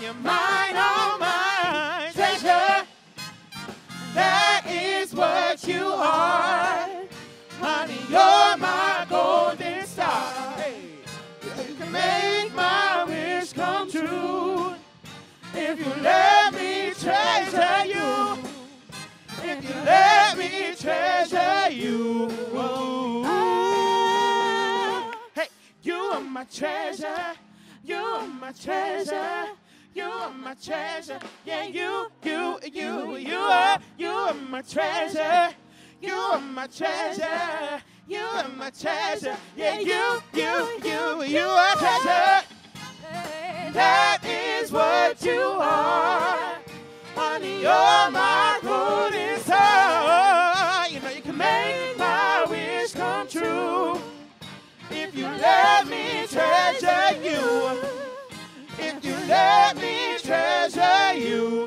you're mine, all mine. Treasure, that is what you are. Honey, you're my golden star. Hey, you can make my wish come true. If you let me treasure you. If you let me treasure you. Hey, you are my treasure. You are my treasure. You are my treasure. Yeah, you are my treasure. You are my treasure. You are my treasure. Yeah, you are treasure. That is what you are. Honey, you're my golden star. You know you can make my wish come true. If you let me treasure you. If you let me treasure you.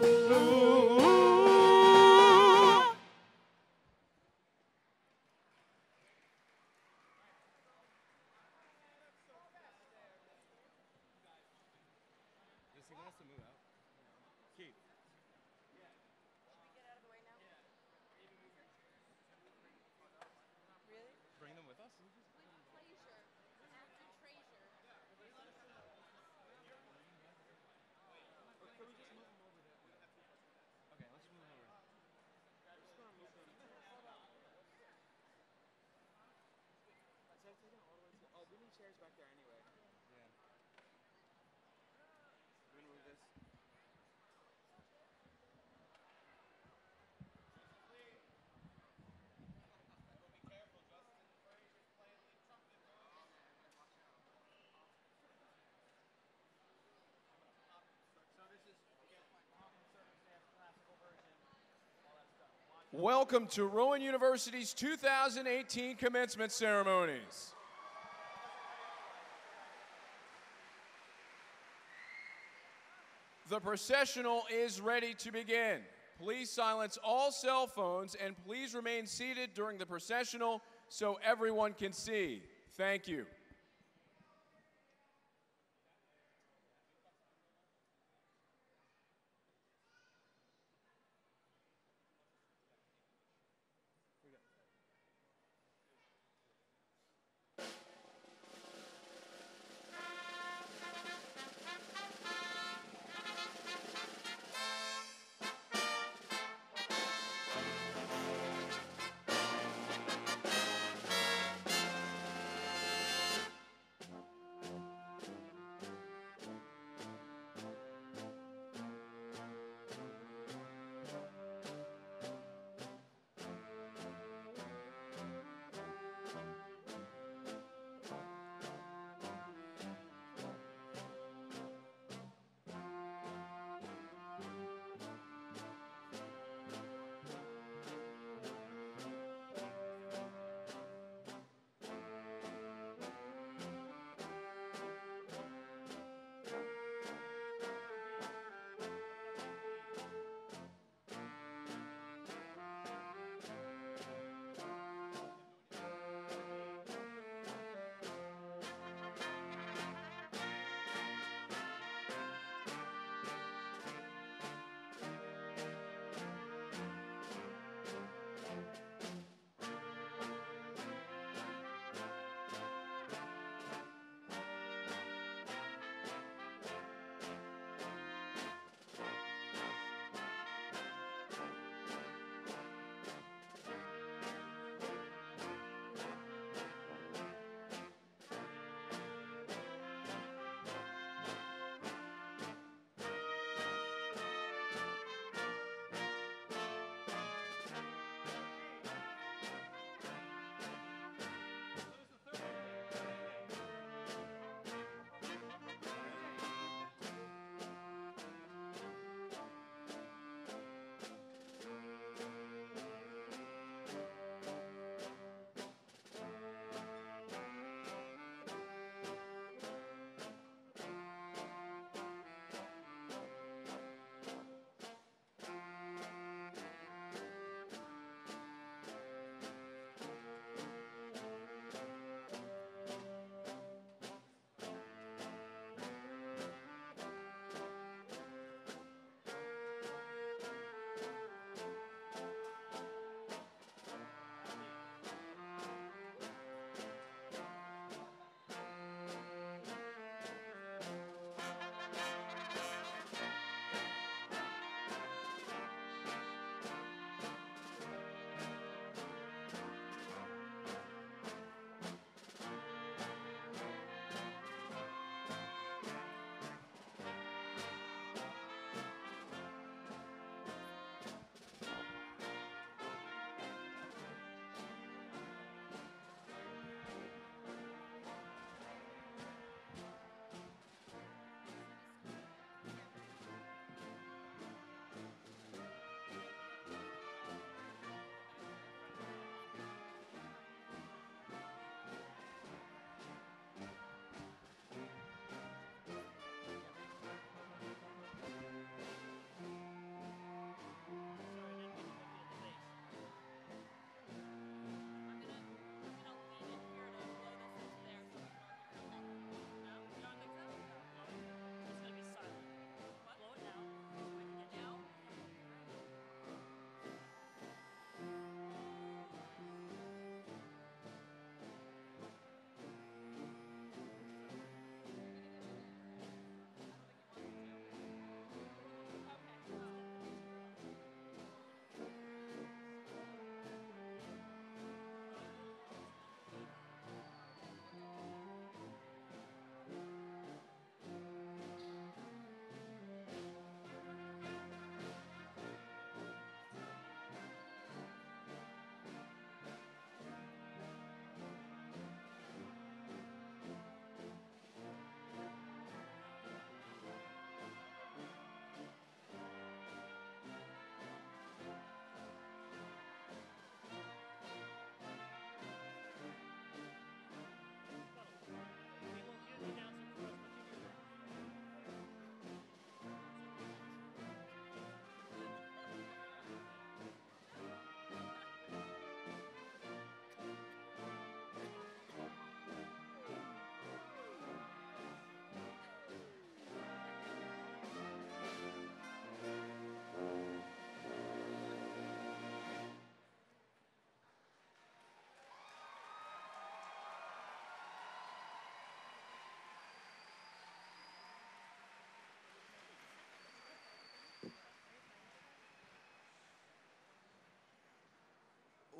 Welcome to Rowan University's 2018 commencement ceremonies. The processional is ready to begin. Please silence all cell phones and please remain seated during the processional so everyone can see. Thank you.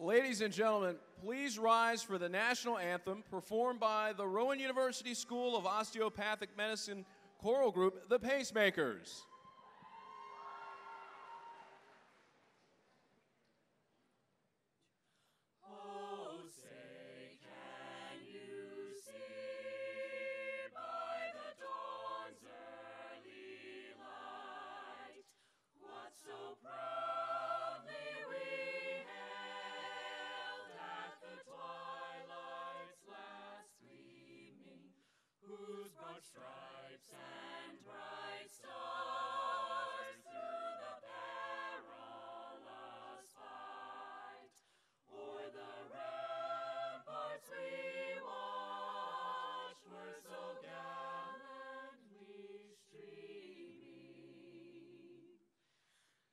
Ladies and gentlemen, please rise for the national anthem performed by the Rowan University School of Osteopathic Medicine choral group, the Pacemakers. Stripes and bright stars through the perilous fight, o'er the ramparts we watched were so gallantly streaming,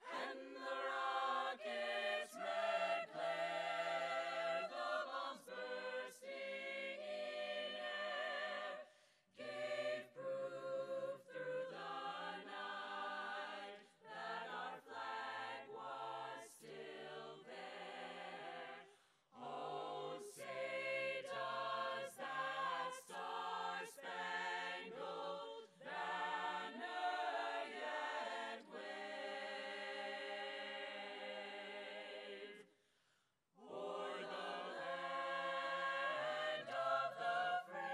and the rocket's red glare, the bombs bursting in air, gave proof through the night that our flag was still there. Oh, say does that star-spangled banner yet wave o'er the land of the free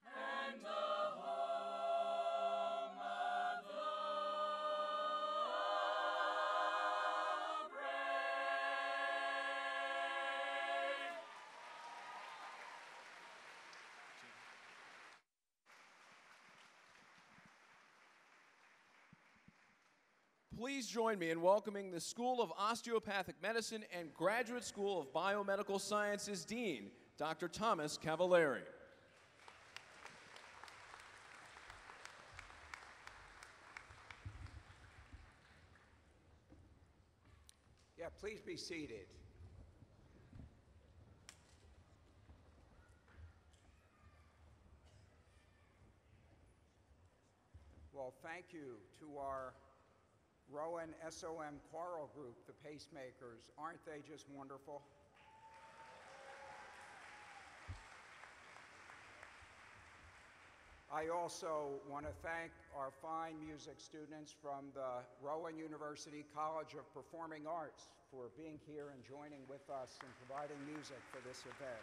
and the home of the brave. Please join me in welcoming the School of Osteopathic Medicine and Graduate School of Biomedical Sciences Dean, Dr. Thomas Cavalieri. Yeah, please be seated. Well, thank you to our Rowan SOM choral group, the Pacemakers. Aren't they just wonderful? I also want to thank our fine music students from the Rowan University College of Performing Arts for being here and joining with us and providing music for this event.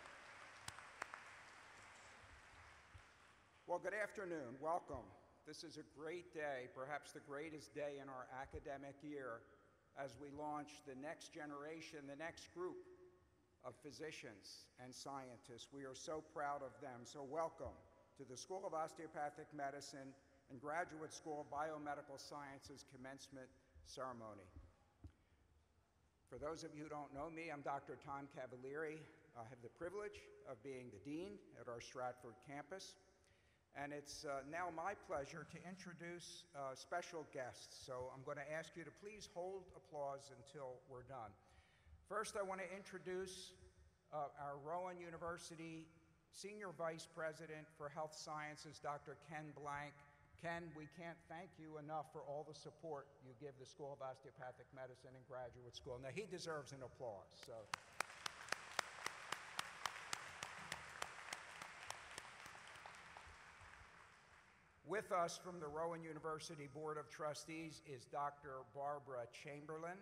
Well, good afternoon. Welcome. This is a great day, perhaps the greatest day in our academic year, as we launch the next generation, the next group of physicians and scientists. We are so proud of them. So welcome to the School of Osteopathic Medicine and Graduate School of Biomedical Sciences commencement ceremony. For those of you who don't know me, I'm Dr. Tom Cavalieri. I have the privilege of being the dean at our Stratford campus. And it's now my pleasure to introduce special guests. So I'm going to ask you to please hold applause until we're done. First, I want to introduce our Rowan University Senior Vice President for Health Sciences, Dr. Ken Blank. Ken, we can't thank you enough for all the support you give the School of Osteopathic Medicine and Graduate School. Now, he deserves an applause. So. With us from the Rowan University Board of Trustees is Dr. Barbara Chamberlain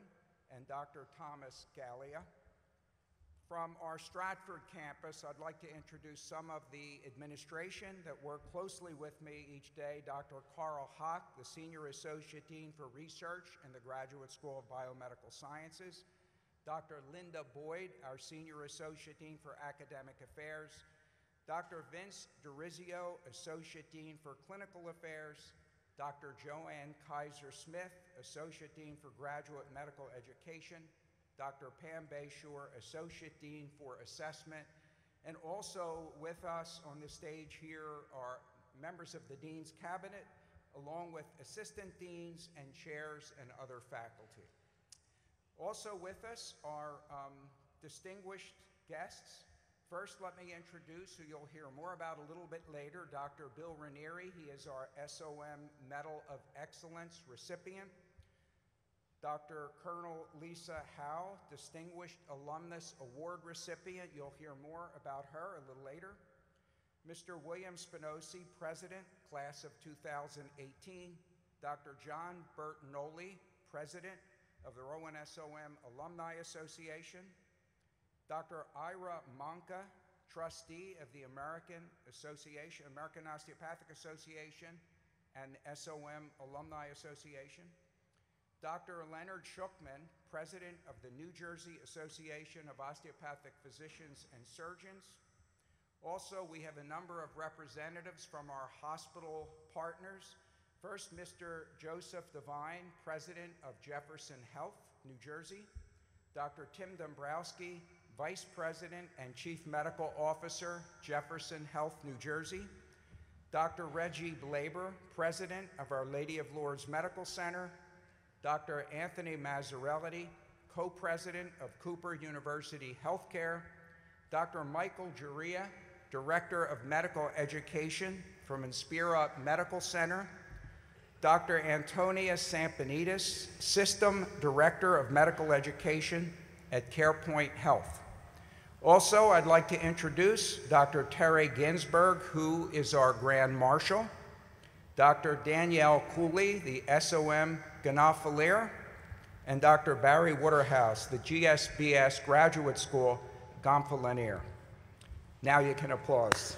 and Dr. Thomas Gallia. From our Stratford campus, I'd like to introduce some of the administration that work closely with me each day. Dr. Carl Hock, the Senior Associate Dean for Research in the Graduate School of Biomedical Sciences. Dr. Linda Boyd, our Senior Associate Dean for Academic Affairs. Dr. Vince DiRizio, Associate Dean for Clinical Affairs. Dr. Joanne Kaiser-Smith, Associate Dean for Graduate Medical Education. Dr. Pam Bayshore, Associate Dean for Assessment. And also with us on the stage here are members of the Dean's Cabinet, along with Assistant Deans and chairs and other faculty. Also with us are distinguished guests. First, let me introduce, who you'll hear more about a little bit later, Dr. Bill Ranieri. He is our SOM Medal of Excellence recipient. Dr. Colonel Lisa Howe, Distinguished Alumnus Award recipient. You'll hear more about her a little later. Mr. William Spinoza, President, Class of 2018. Dr. John Bertinoli, President of the Rowan SOM Alumni Association. Dr. Ira Monka, Trustee of the American Osteopathic Association and SOM Alumni Association. Dr. Leonard Schuchman, President of the New Jersey Association of Osteopathic Physicians and Surgeons. Also, we have a number of representatives from our hospital partners. First, Mr. Joseph Devine, President of Jefferson Health, New Jersey. Dr. Tim Dombrowski, Vice President and Chief Medical Officer, Jefferson Health, New Jersey. Dr. Reggie Blaber, President of Our Lady of Lourdes Medical Center. Dr. Anthony Mazzarelli, Co-President of Cooper University Healthcare. Dr. Michael Juria, Director of Medical Education from Inspira Medical Center. Dr. Antonia Sampanidis, System Director of Medical Education at CarePoint Health. Also, I'd like to introduce Dr. Terry Ginsberg, who is our Grand Marshal. Dr. Danielle Cooley, the SOM Gonfalonier, and Dr. Barry Waterhouse, the GSBS Graduate School Gonfalonier. Now you can applause.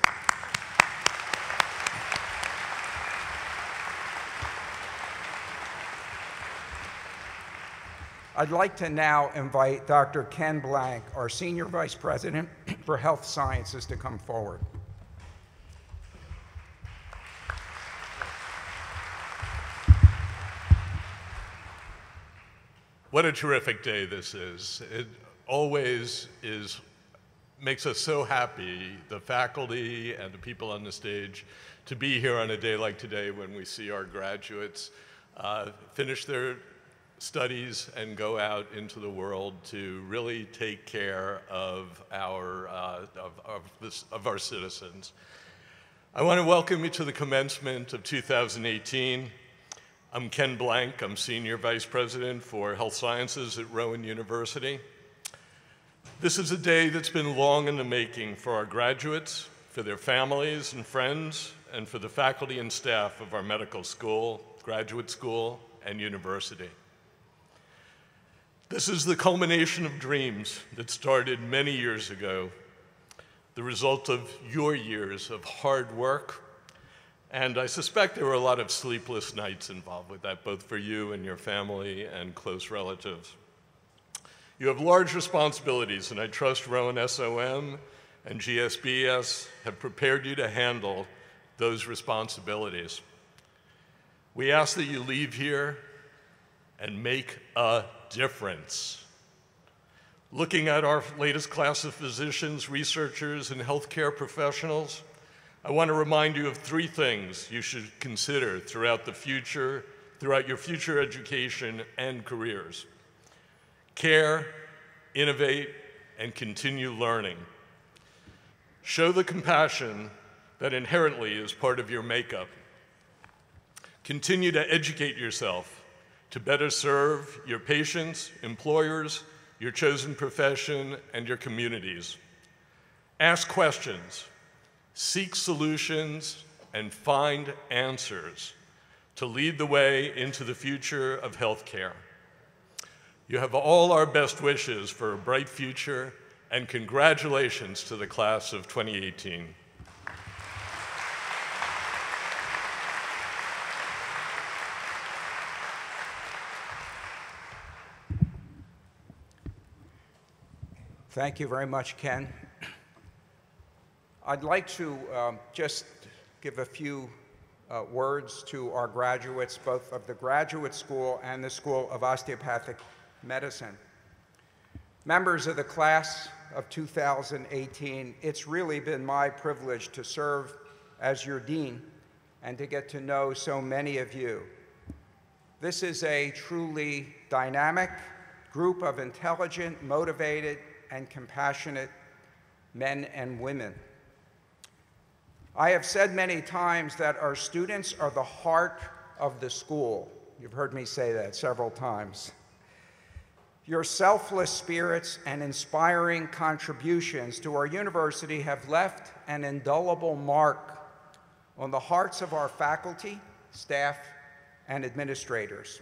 I'd like to now invite Dr. Ken Blank, our Senior Vice President for Health Sciences, to come forward. What a terrific day this is. It always makes us so happy, the faculty and the people on the stage, to be here on a day like today when we see our graduates finish their studies and go out into the world to really take care of our citizens. I want to welcome you to the commencement of 2018. I'm Ken Blank. I'm Senior Vice President for Health Sciences at Rowan University. This is a day that's been long in the making for our graduates, for their families and friends, and for the faculty and staff of our medical school, graduate school, and university. This is the culmination of dreams that started many years ago, the result of your years of hard work. And I suspect there were a lot of sleepless nights involved with that, both for you and your family and close relatives. You have large responsibilities, and I trust Rowan SOM and GSBS have prepared you to handle those responsibilities. We ask that you leave here and make a difference. Looking at our latest class of physicians, researchers, and healthcare professionals, I want to remind you of three things you should consider throughout your future education and careers. Care, innovate, and continue learning. Show the compassion that inherently is part of your makeup. Continue to educate yourself to better serve your patients, employers, your chosen profession, and your communities. Ask questions. Seek solutions and find answers to lead the way into the future of healthcare. You have all our best wishes for a bright future, and congratulations to the class of 2018. Thank you very much, Ken. I'd like to just give a few words to our graduates, both of the graduate school and the School of Osteopathic Medicine. Members of the class of 2018, it's really been my privilege to serve as your dean and to get to know so many of you. This is a truly dynamic group of intelligent, motivated, and compassionate men and women. I have said many times that our students are the heart of the school. You've heard me say that several times. Your selfless spirits and inspiring contributions to our university have left an indelible mark on the hearts of our faculty, staff, and administrators.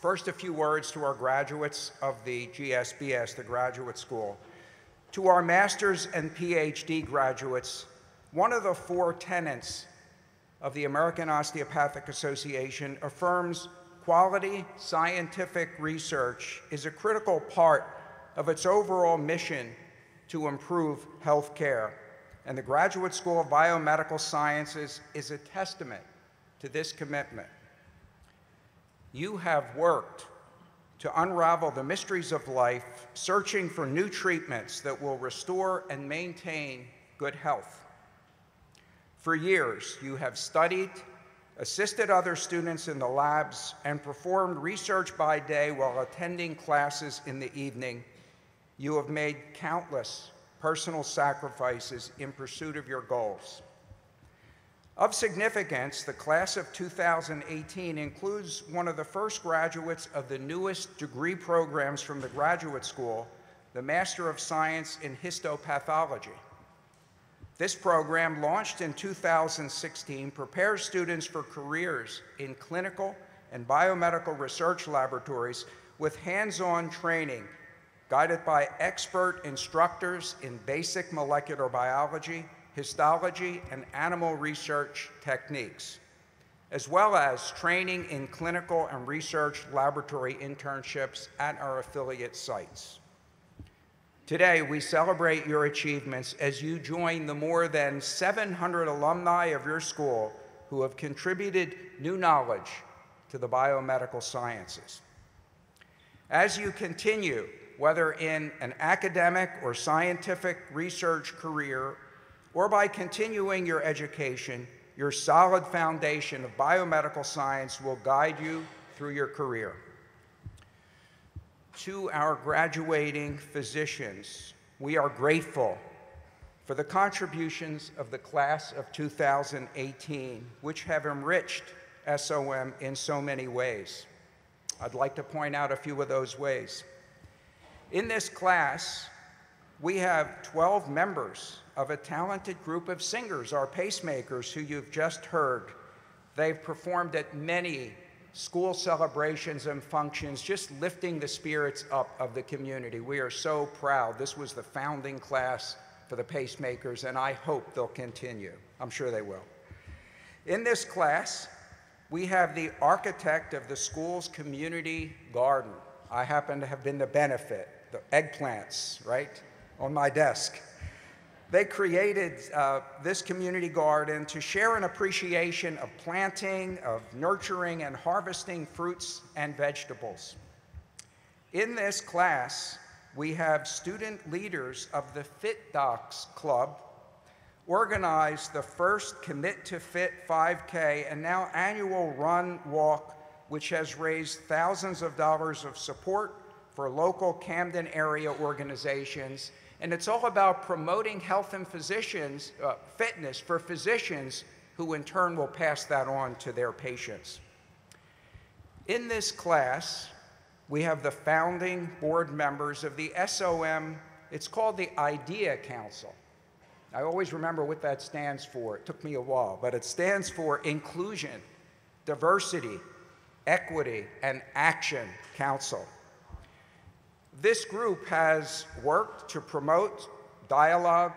First, a few words to our graduates of the GSBS, the Graduate School. To our master's and PhD graduates, one of the 4 tenets of the American Osteopathic Association affirms quality scientific research is a critical part of its overall mission to improve health care. And the Graduate School of Biomedical Sciences is a testament to this commitment. You have worked to unravel the mysteries of life, searching for new treatments that will restore and maintain good health. For years, you have studied, assisted other students in the labs, and performed research by day while attending classes in the evening. You have made countless personal sacrifices in pursuit of your goals. Of significance, the class of 2018 includes one of the first graduates of the newest degree programs from the Graduate School, the Master of Science in Histopathology. This program, launched in 2016, prepares students for careers in clinical and biomedical research laboratories with hands-on training, guided by expert instructors in basic molecular biology, histology, and animal research techniques, as well as training in clinical and research laboratory internships at our affiliate sites. Today, we celebrate your achievements as you join the more than 700 alumni of your school who have contributed new knowledge to the biomedical sciences. As you continue, whether in an academic or scientific research career, or by continuing your education, your solid foundation of biomedical science will guide you through your career. To our graduating physicians, we are grateful for the contributions of the class of 2018, which have enriched SOM in so many ways. I'd like to point out a few of those ways. In this class, we have 12 members of a talented group of singers, our pacemakers, who you've just heard. They've performed at many school celebrations and functions, just lifting the spirits up of the community. We are so proud. This was the founding class for the pacemakers, and I hope they'll continue. I'm sure they will. In this class, we have the architect of the school's community garden. I happen to have been the benefit, the eggplants, right, on my desk. They created this community garden to share an appreciation of planting, of nurturing, and harvesting fruits and vegetables. In this class, we have student leaders of the Fit Docs Club organize the first Commit to Fit 5K and now annual run walk, which has raised thousands of dollars of support for local Camden area organizations. And it's all about promoting health and fitness for physicians who in turn will pass that on to their patients. In this class, we have the founding board members of the SOM. It's called the IDEA Council. I always remember what that stands for. It took me a while, but it stands for Inclusion, Diversity, Equity, and Action Council. This group has worked to promote dialogue,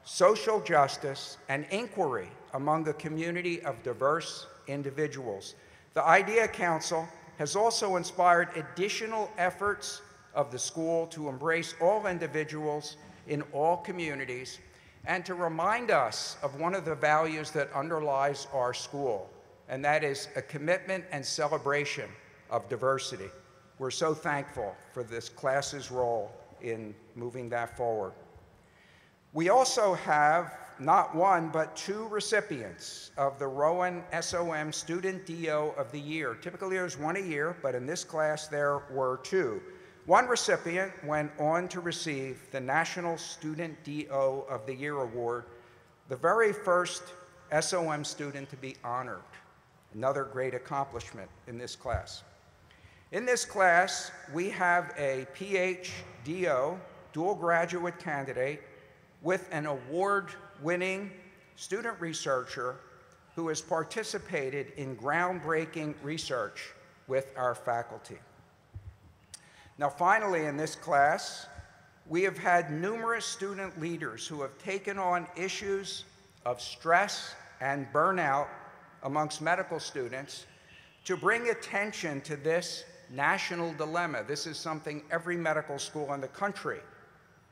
social justice, and inquiry among a community of diverse individuals. The IDEA Council has also inspired additional efforts of the school to embrace all individuals in all communities and to remind us of one of the values that underlies our school, and that is a commitment and celebration of diversity. We're so thankful for this class's role in moving that forward. We also have not one, but 2 recipients of the Rowan SOM Student DO of the Year. Typically there's 1 a year, but in this class there were 2. One recipient went on to receive the National Student DO of the Year award, the very first SOM student to be honored. Another great accomplishment in this class. In this class, we have a PhDO, dual graduate candidate, with an award-winning student researcher who has participated in groundbreaking research with our faculty. Now, finally, in this class, we have had numerous student leaders who have taken on issues of stress and burnout amongst medical students to bring attention to this national dilemma. This is something every medical school in the country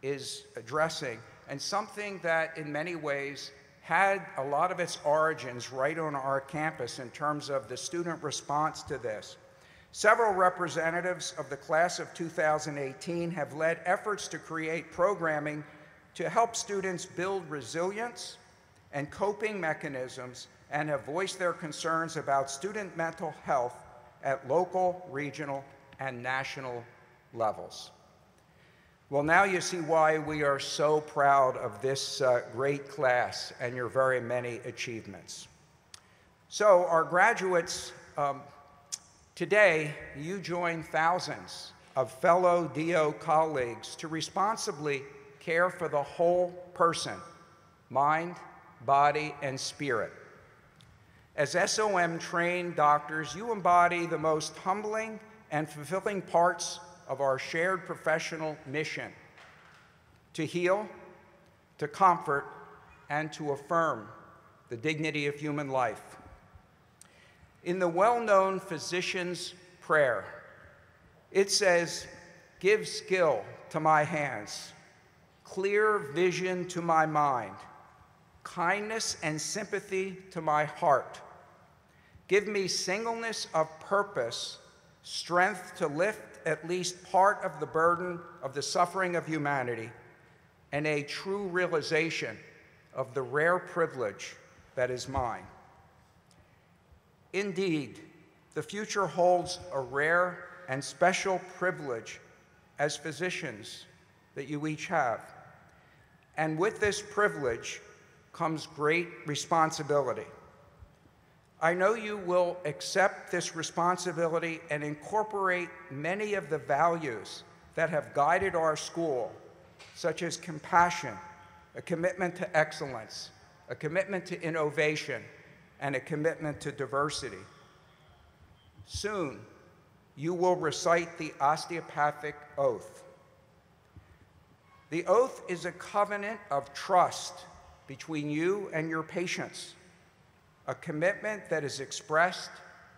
is addressing, and something that in many ways had a lot of its origins right on our campus in terms of the student response to this. Several representatives of the class of 2018 have led efforts to create programming to help students build resilience and coping mechanisms, and have voiced their concerns about student mental health at local, regional, and national levels. Well, now you see why we are so proud of this great class and your very many achievements. So our graduates, today you join thousands of fellow DO colleagues to responsibly care for the whole person, mind, body, and spirit. As SOM-trained doctors, you embody the most humbling and fulfilling parts of our shared professional mission: to heal, to comfort, and to affirm the dignity of human life. In the well-known physician's prayer, it says, "Give skill to my hands, clear vision to my mind, kindness and sympathy to my heart. Give me singleness of purpose, strength to lift at least part of the burden of the suffering of humanity, and a true realization of the rare privilege that is mine." Indeed, the future holds a rare and special privilege as physicians that you each have. And with this privilege comes great responsibility. I know you will accept this responsibility and incorporate many of the values that have guided our school, such as compassion, a commitment to excellence, a commitment to innovation, and a commitment to diversity. Soon, you will recite the Osteopathic Oath. The oath is a covenant of trust between you and your patients, a commitment that is expressed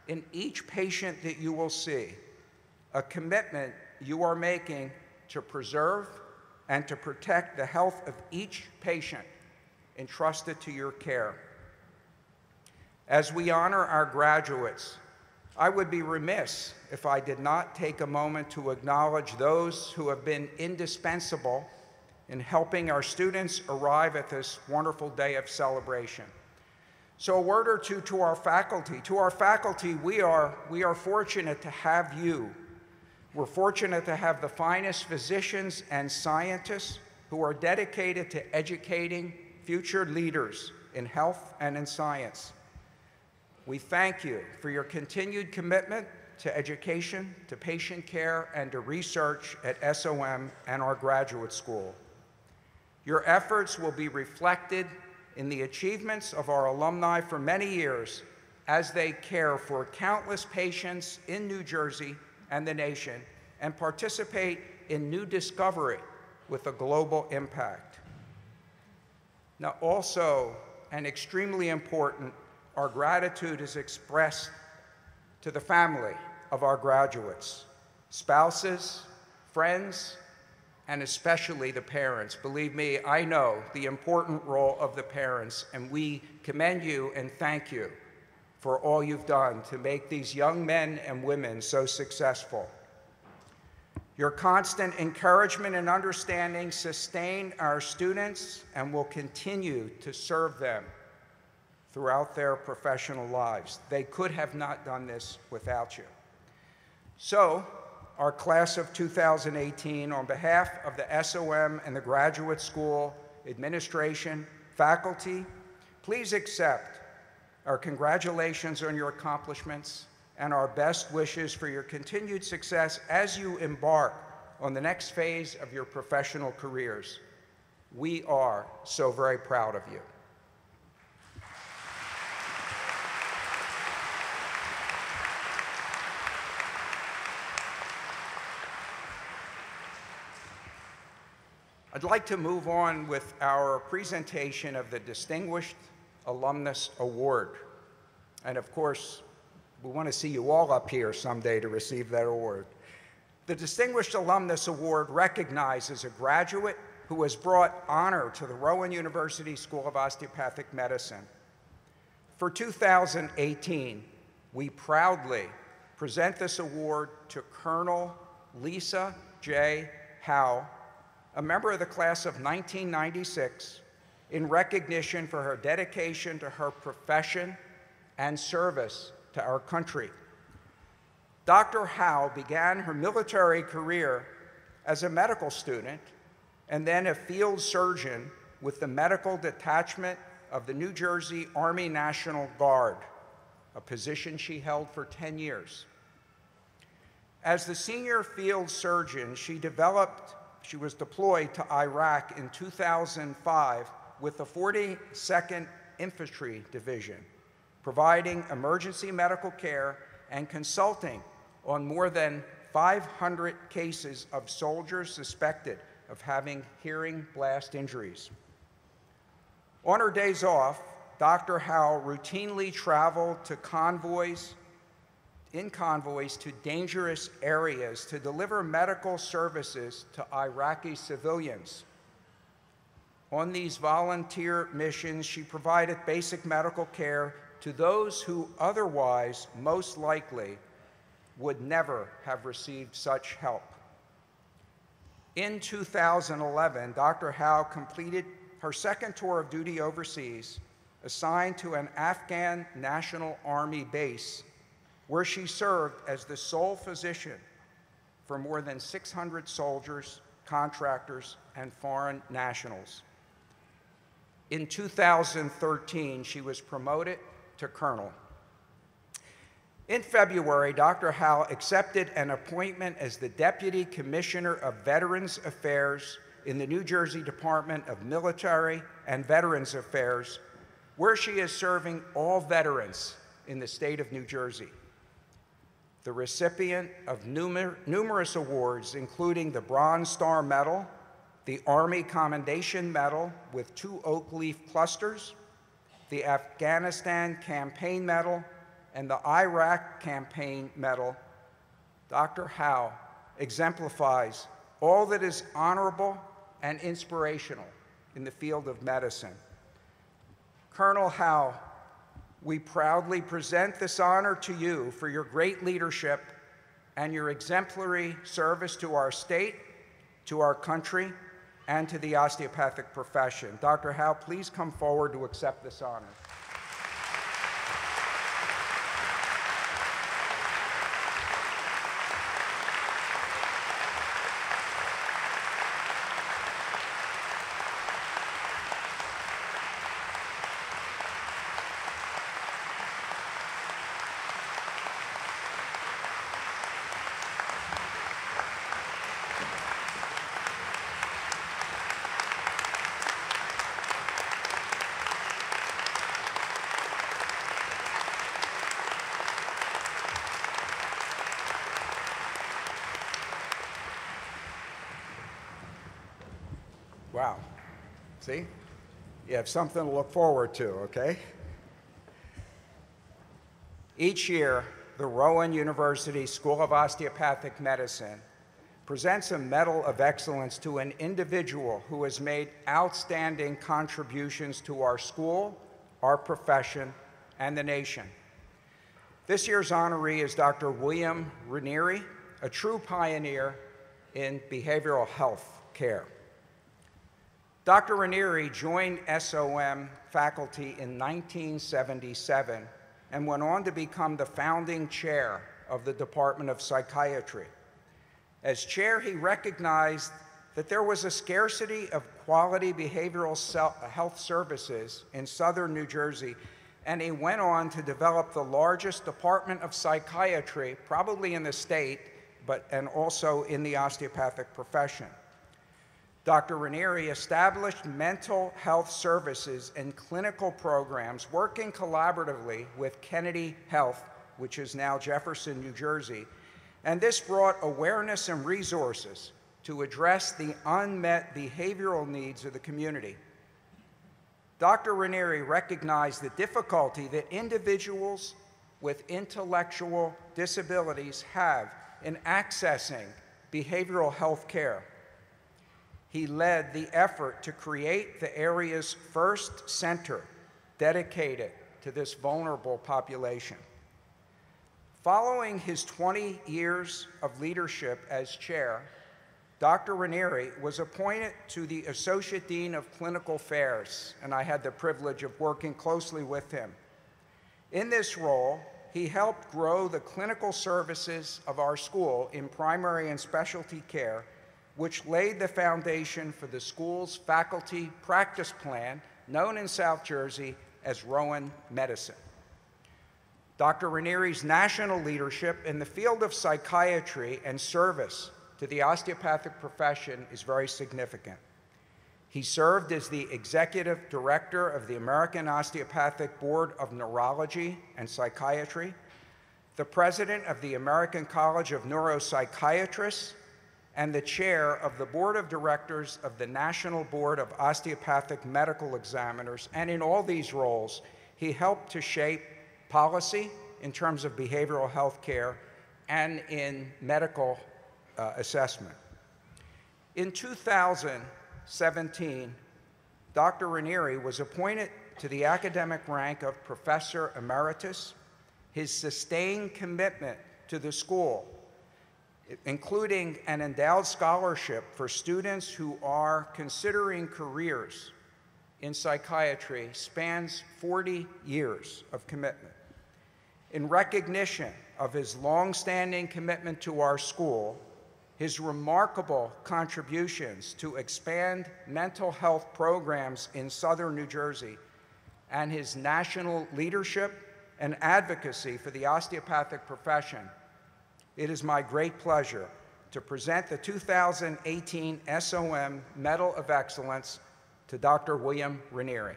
in each patient that you will see, a commitment you are making to preserve and to protect the health of each patient entrusted to your care. As we honor our graduates, I would be remiss if I did not take a moment to acknowledge those who have been indispensable in helping our students arrive at this wonderful day of celebration. So a word or two to our faculty. To our faculty, we are fortunate to have you. We're fortunate to have the finest physicians and scientists who are dedicated to educating future leaders in health and in science. We thank you for your continued commitment to education, to patient care, and to research at SOM and our graduate school. Your efforts will be reflected in the achievements of our alumni for many years as they care for countless patients in New Jersey and the nation and participate in new discovery with a global impact. Now, also, and extremely important, our gratitude is expressed to the family of our graduates, spouses, friends, and especially the parents. Believe me, I know the important role of the parents, and we commend you and thank you for all you've done to make these young men and women so successful. Your constant encouragement and understanding sustain our students and will continue to serve them throughout their professional lives. They could have not done this without you. So, our class of 2018, on behalf of the SOM and the graduate school, administration, faculty, please accept our congratulations on your accomplishments and our best wishes for your continued success as you embark on the next phase of your professional careers. We are so very proud of you. I'd like to move on with our presentation of the Distinguished Alumnus Award. And of course, we want to see you all up here someday to receive that award. The Distinguished Alumnus Award recognizes a graduate who has brought honor to the Rowan University School of Osteopathic Medicine. For 2018, we proudly present this award to Colonel Lisa J. Howe, a member of the class of 1996, in recognition for her dedication to her profession and service to our country. Dr. Howe began her military career as a medical student and then a field surgeon with the medical detachment of the New Jersey Army National Guard, a position she held for 10 years. As the senior field surgeon, she was deployed to Iraq in 2005 with the 42nd Infantry Division, providing emergency medical care and consulting on more than 500 cases of soldiers suspected of having hearing blast injuries. On her days off, Dr. Howe routinely traveled to convoys to dangerous areas to deliver medical services to Iraqi civilians. On these volunteer missions, she provided basic medical care to those who otherwise, most likely, would never have received such help. In 2011, Dr. Howe completed her second tour of duty overseas, assigned to an Afghan National Army base, where she served as the sole physician for more than 600 soldiers, contractors, and foreign nationals. In 2013, she was promoted to colonel. In February, Dr. Howe accepted an appointment as the Deputy Commissioner of Veterans Affairs in the New Jersey Department of Military and Veterans Affairs, where she is serving all veterans in the state of New Jersey. The recipient of numerous awards, including the Bronze Star Medal, the Army Commendation Medal with 2 oak leaf clusters, the Afghanistan Campaign Medal, and the Iraq Campaign Medal, Dr. Howe exemplifies all that is honorable and inspirational in the field of medicine. Colonel Howe, we proudly present this honor to you for your great leadership and your exemplary service to our state, to our country, and to the osteopathic profession. Dr. Howe, please come forward to accept this honor. Wow. See? You have something to look forward to, okay? Each year, the Rowan University School of Osteopathic Medicine presents a Medal of Excellence to an individual who has made outstanding contributions to our school, our profession, and the nation. This year's honoree is Dr. William Ranieri, a true pioneer in behavioral health care. Dr. Ranieri joined SOM faculty in 1977 and went on to become the founding chair of the Department of Psychiatry. As chair, he recognized that there was a scarcity of quality behavioral health services in southern New Jersey and he went on to develop the largest department of psychiatry, probably in the state, and also in the osteopathic profession. Dr. Ranieri established mental health services and clinical programs working collaboratively with Kennedy Health, which is now Jefferson, New Jersey, and this brought awareness and resources to address the unmet behavioral needs of the community. Dr. Ranieri recognized the difficulty that individuals with intellectual disabilities have in accessing behavioral health care. He led the effort to create the area's first center dedicated to this vulnerable population. Following his 20 years of leadership as chair, Dr. Ranieri was appointed to the Associate Dean of Clinical Affairs, and I had the privilege of working closely with him. In this role, he helped grow the clinical services of our school in primary and specialty care, which laid the foundation for the school's faculty practice plan, known in South Jersey as Rowan Medicine. Dr. Ranieri's national leadership in the field of psychiatry and service to the osteopathic profession is very significant. He served as the executive director of the American Osteopathic Board of Neurology and Psychiatry, the president of the American College of Neuropsychiatrists, and the chair of the board of directors of the National Board of Osteopathic Medical Examiners. And in all these roles, he helped to shape policy in terms of behavioral health care and in medical assessment. In 2017, Dr. Ranieri was appointed to the academic rank of Professor Emeritus. His sustained commitment to the school, including an endowed scholarship for students who are considering careers in psychiatry, spans 40 years of commitment. In recognition of his long-standing commitment to our school, his remarkable contributions to expand mental health programs in southern New Jersey, and his national leadership and advocacy for the osteopathic profession, it is my great pleasure to present the 2018 SOM Medal of Excellence to Dr. William Ranieri.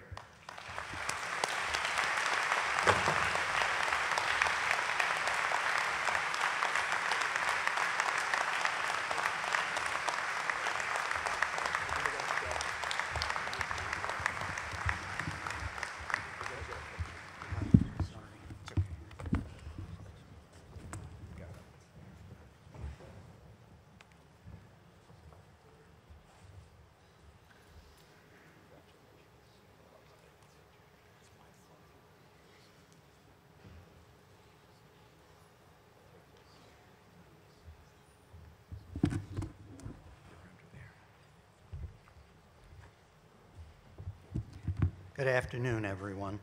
Good afternoon, everyone.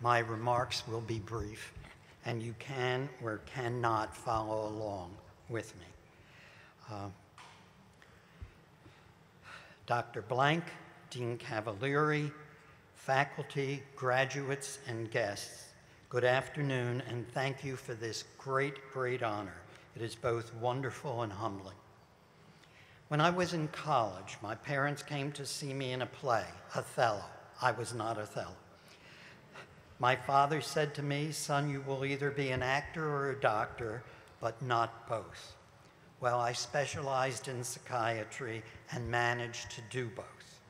My remarks will be brief, and you can or cannot follow along with me. Dr. Blank, Dean Cavalieri, faculty, graduates, and guests, good afternoon, and thank you for this great, great honor. It is both wonderful and humbling. When I was in college, my parents came to see me in a play, Othello. I was not Othello. My father said to me, "Son, you will either be an actor or a doctor, but not both." Well, I specialized in psychiatry and managed to do both.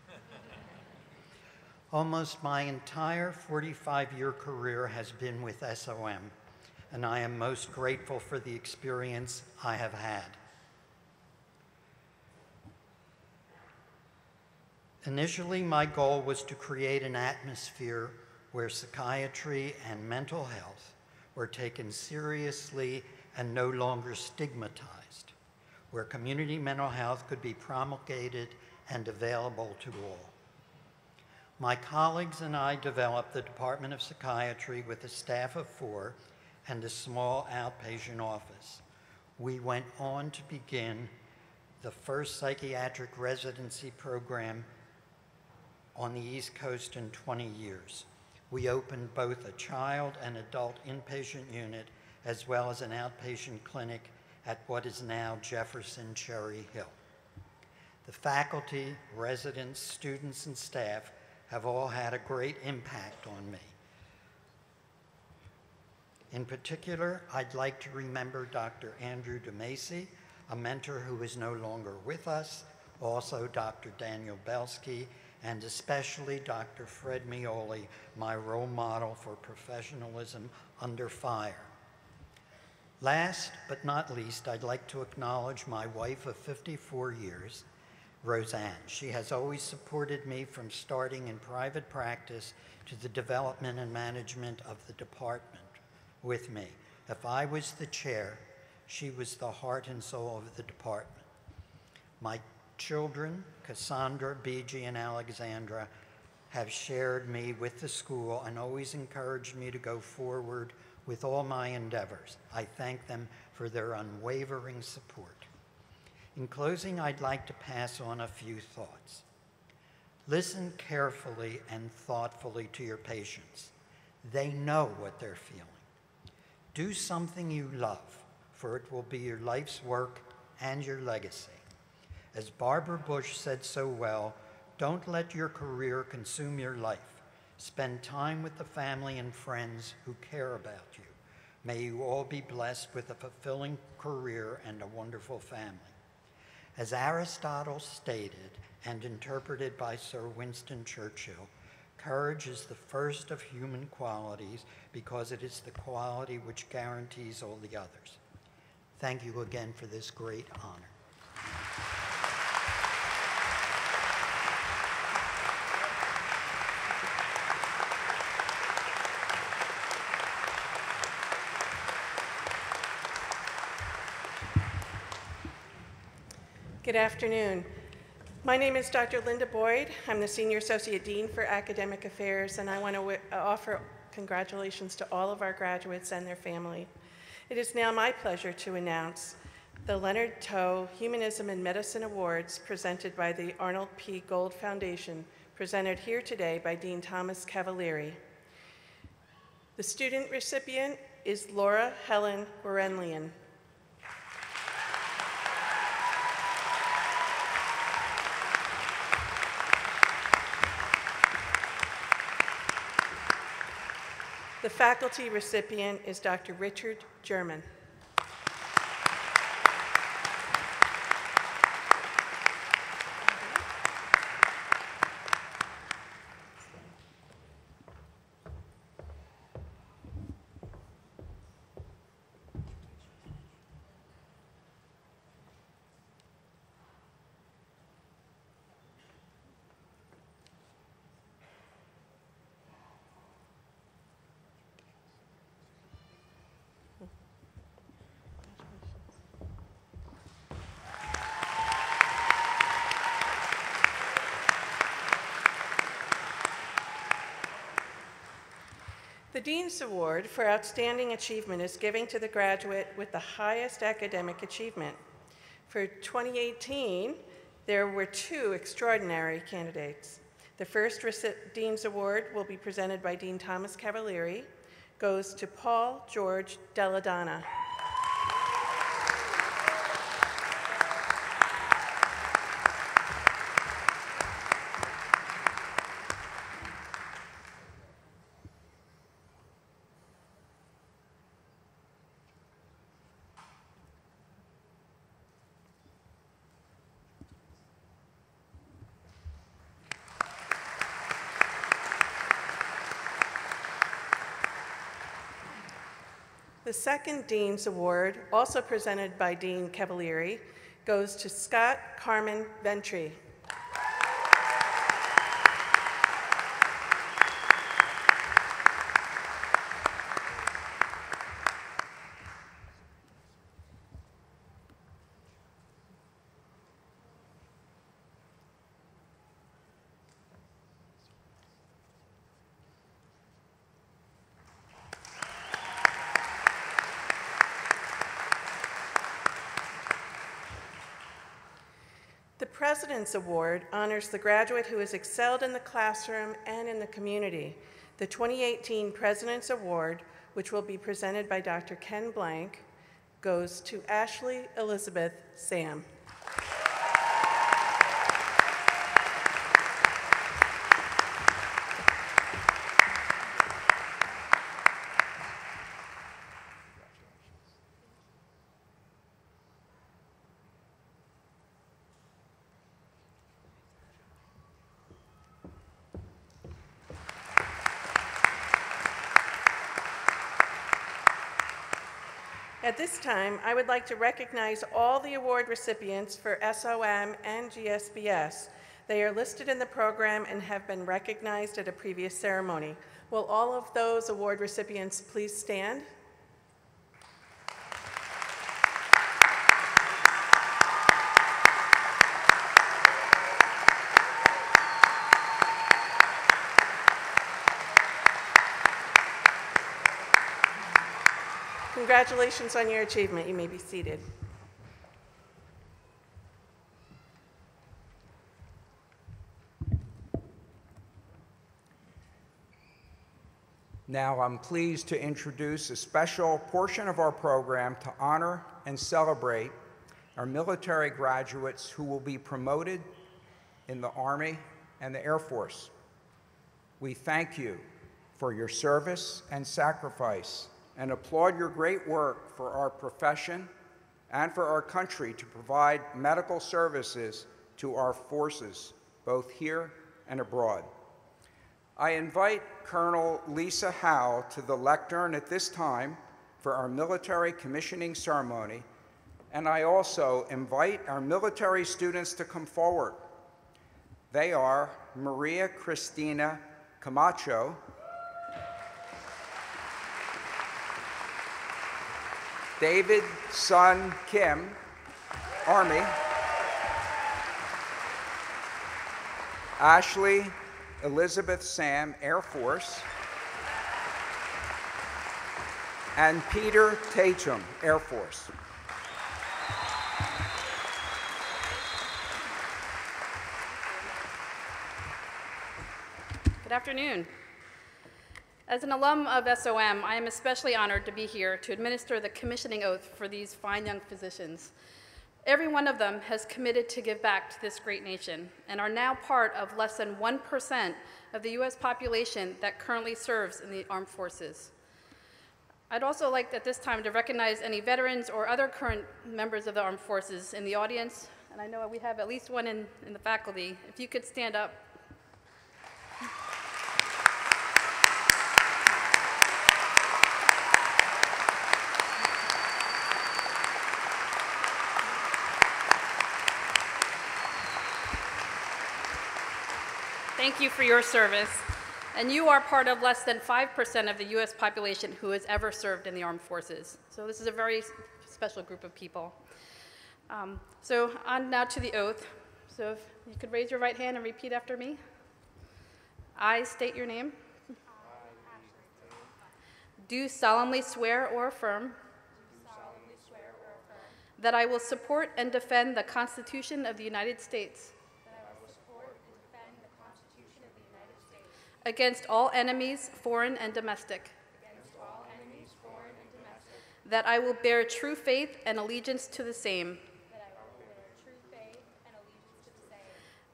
Almost my entire 45-year career has been with SOM, and I am most grateful for the experience I have had. Initially, my goal was to create an atmosphere where psychiatry and mental health were taken seriously and no longer stigmatized, where community mental health could be promulgated and available to all. My colleagues and I developed the Department of Psychiatry with a staff of 4 and a small outpatient office. We went on to begin the first psychiatric residency program on the East Coast in 20 years. We opened both a child and adult inpatient unit as well as an outpatient clinic at what is now Jefferson Cherry Hill. The faculty, residents, students, and staff have all had a great impact on me. In particular, I'd like to remember Dr. Andrew DeMacy, a mentor who is no longer with us, also Dr. Daniel Belsky, and especially Dr. Fred Mioli, my role model for professionalism under fire. Last but not least, I'd like to acknowledge my wife of 54 years, Roseanne. She has always supported me from starting in private practice to the development and management of the department with me. If I was the chair, she was the heart and soul of the department. My children, Cassandra, BG, and Alexandra, have shared me with the school and always encouraged me to go forward with all my endeavors. I thank them for their unwavering support. In closing, I'd like to pass on a few thoughts. Listen carefully and thoughtfully to your patients. They know what they're feeling. Do something you love, for it will be your life's work and your legacy. As Barbara Bush said so well, don't let your career consume your life. Spend time with the family and friends who care about you. May you all be blessed with a fulfilling career and a wonderful family. As Aristotle stated and interpreted by Sir Winston Churchill, courage is the first of human qualities because it is the quality which guarantees all the others. Thank you again for this great honor. Good afternoon. My name is Dr. Linda Boyd. I'm the Senior Associate Dean for Academic Affairs, and I want to offer congratulations to all of our graduates and their family. It is now my pleasure to announce the Leonard Toe Humanism in Medicine Awards presented by the Arnold P. Gold Foundation, presented here today by Dean Thomas Cavalieri. The student recipient is Laura Helen Gurenlian. The faculty recipient is Dr. Richard German. The Dean's Award for Outstanding Achievement is given to the graduate with the highest academic achievement. For 2018, there were 2 extraordinary candidates. The first Dean's Award will be presented by Dean Thomas Cavalieri, goes to Paul George Delladonna. The second Dean's Award, also presented by Dean Cavalieri, goes to Scott Carmen Ventry. The President's Award honors the graduate who has excelled in the classroom and in the community. The 2018 President's Award, which will be presented by Dr. Ken Blank, goes to Ashley Elizabeth Sam. At this time, I would like to recognize all the award recipients for SOM and GSBS. They are listed in the program and have been recognized at a previous ceremony. Will all of those award recipients please stand? Congratulations on your achievement. You may be seated. Now I'm pleased to introduce a special portion of our program to honor and celebrate our military graduates who will be promoted in the Army and the Air Force. We thank you for your service and sacrifice and applaud your great work for our profession and for our country to provide medical services to our forces, both here and abroad. I invite Colonel Lisa Howe to the lectern at this time for our military commissioning ceremony, and I also invite our military students to come forward. They are Maria Cristina Camacho, David Sun Kim, Army, Ashley Elizabeth Sam, Air Force, and Peter Tatum, Air Force. Good afternoon. As an alum of SOM, I am especially honored to be here to administer the commissioning oath for these fine young physicians. Every one of them has committed to give back to this great nation and are now part of less than 1% of the U.S. population that currently serves in the armed forces. I'd also like at this time to recognize any veterans or other current members of the armed forces in the audience, and I know we have at least one in the faculty. If you could stand up. Thank you for your service. And you are part of less than 5% of the US population who has ever served in the armed forces. So this is a very special group of people. So on now to the oath. So if you could raise your right hand and repeat after me. I state your name. Do solemnly swear or affirm that I will support and defend the Constitution of the United States against all enemies, foreign and domestic. That I will bear true faith and allegiance to the same.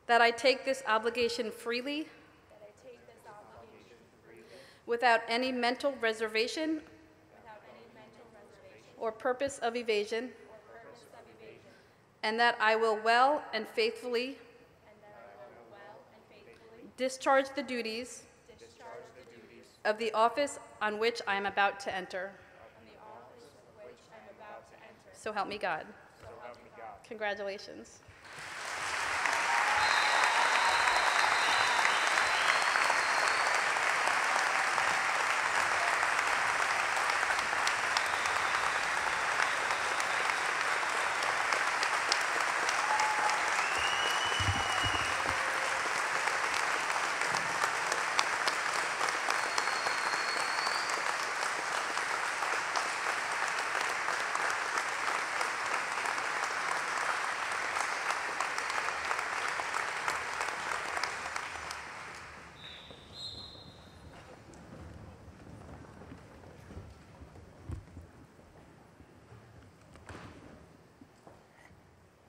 That I take this obligation freely. Without any mental reservation or purpose of evasion. And that I will well and faithfully discharge the duties of the office on which I am about to enter. So help me God. Congratulations.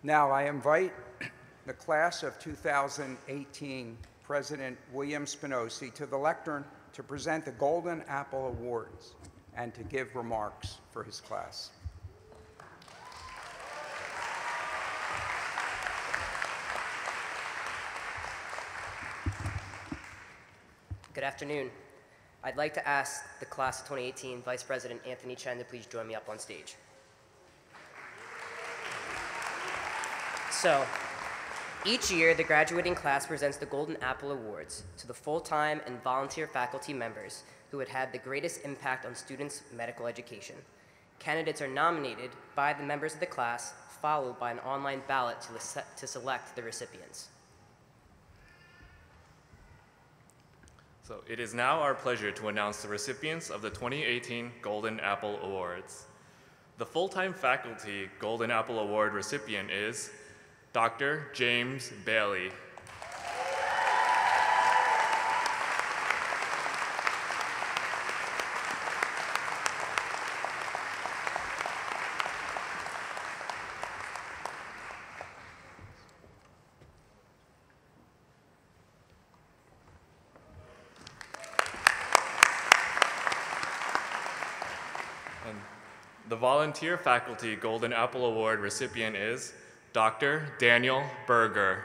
Now I invite the class of 2018 President William Spinoza to the lectern to present the Golden Apple Awards and to give remarks for his class. Good afternoon. I'd like to ask the class of 2018 Vice President Anthony Chen to please join me up on stage. So, each year, the graduating class presents the Golden Apple Awards to the full-time and volunteer faculty members who had had the greatest impact on students' medical education. Candidates are nominated by the members of the class, followed by an online ballot to select the recipients. So it is now our pleasure to announce the recipients of the 2018 Golden Apple Awards. The full-time faculty Golden Apple Award recipient is Dr. James Bailey. And the volunteer faculty Golden Apple Award recipient is Dr. Daniel Berger.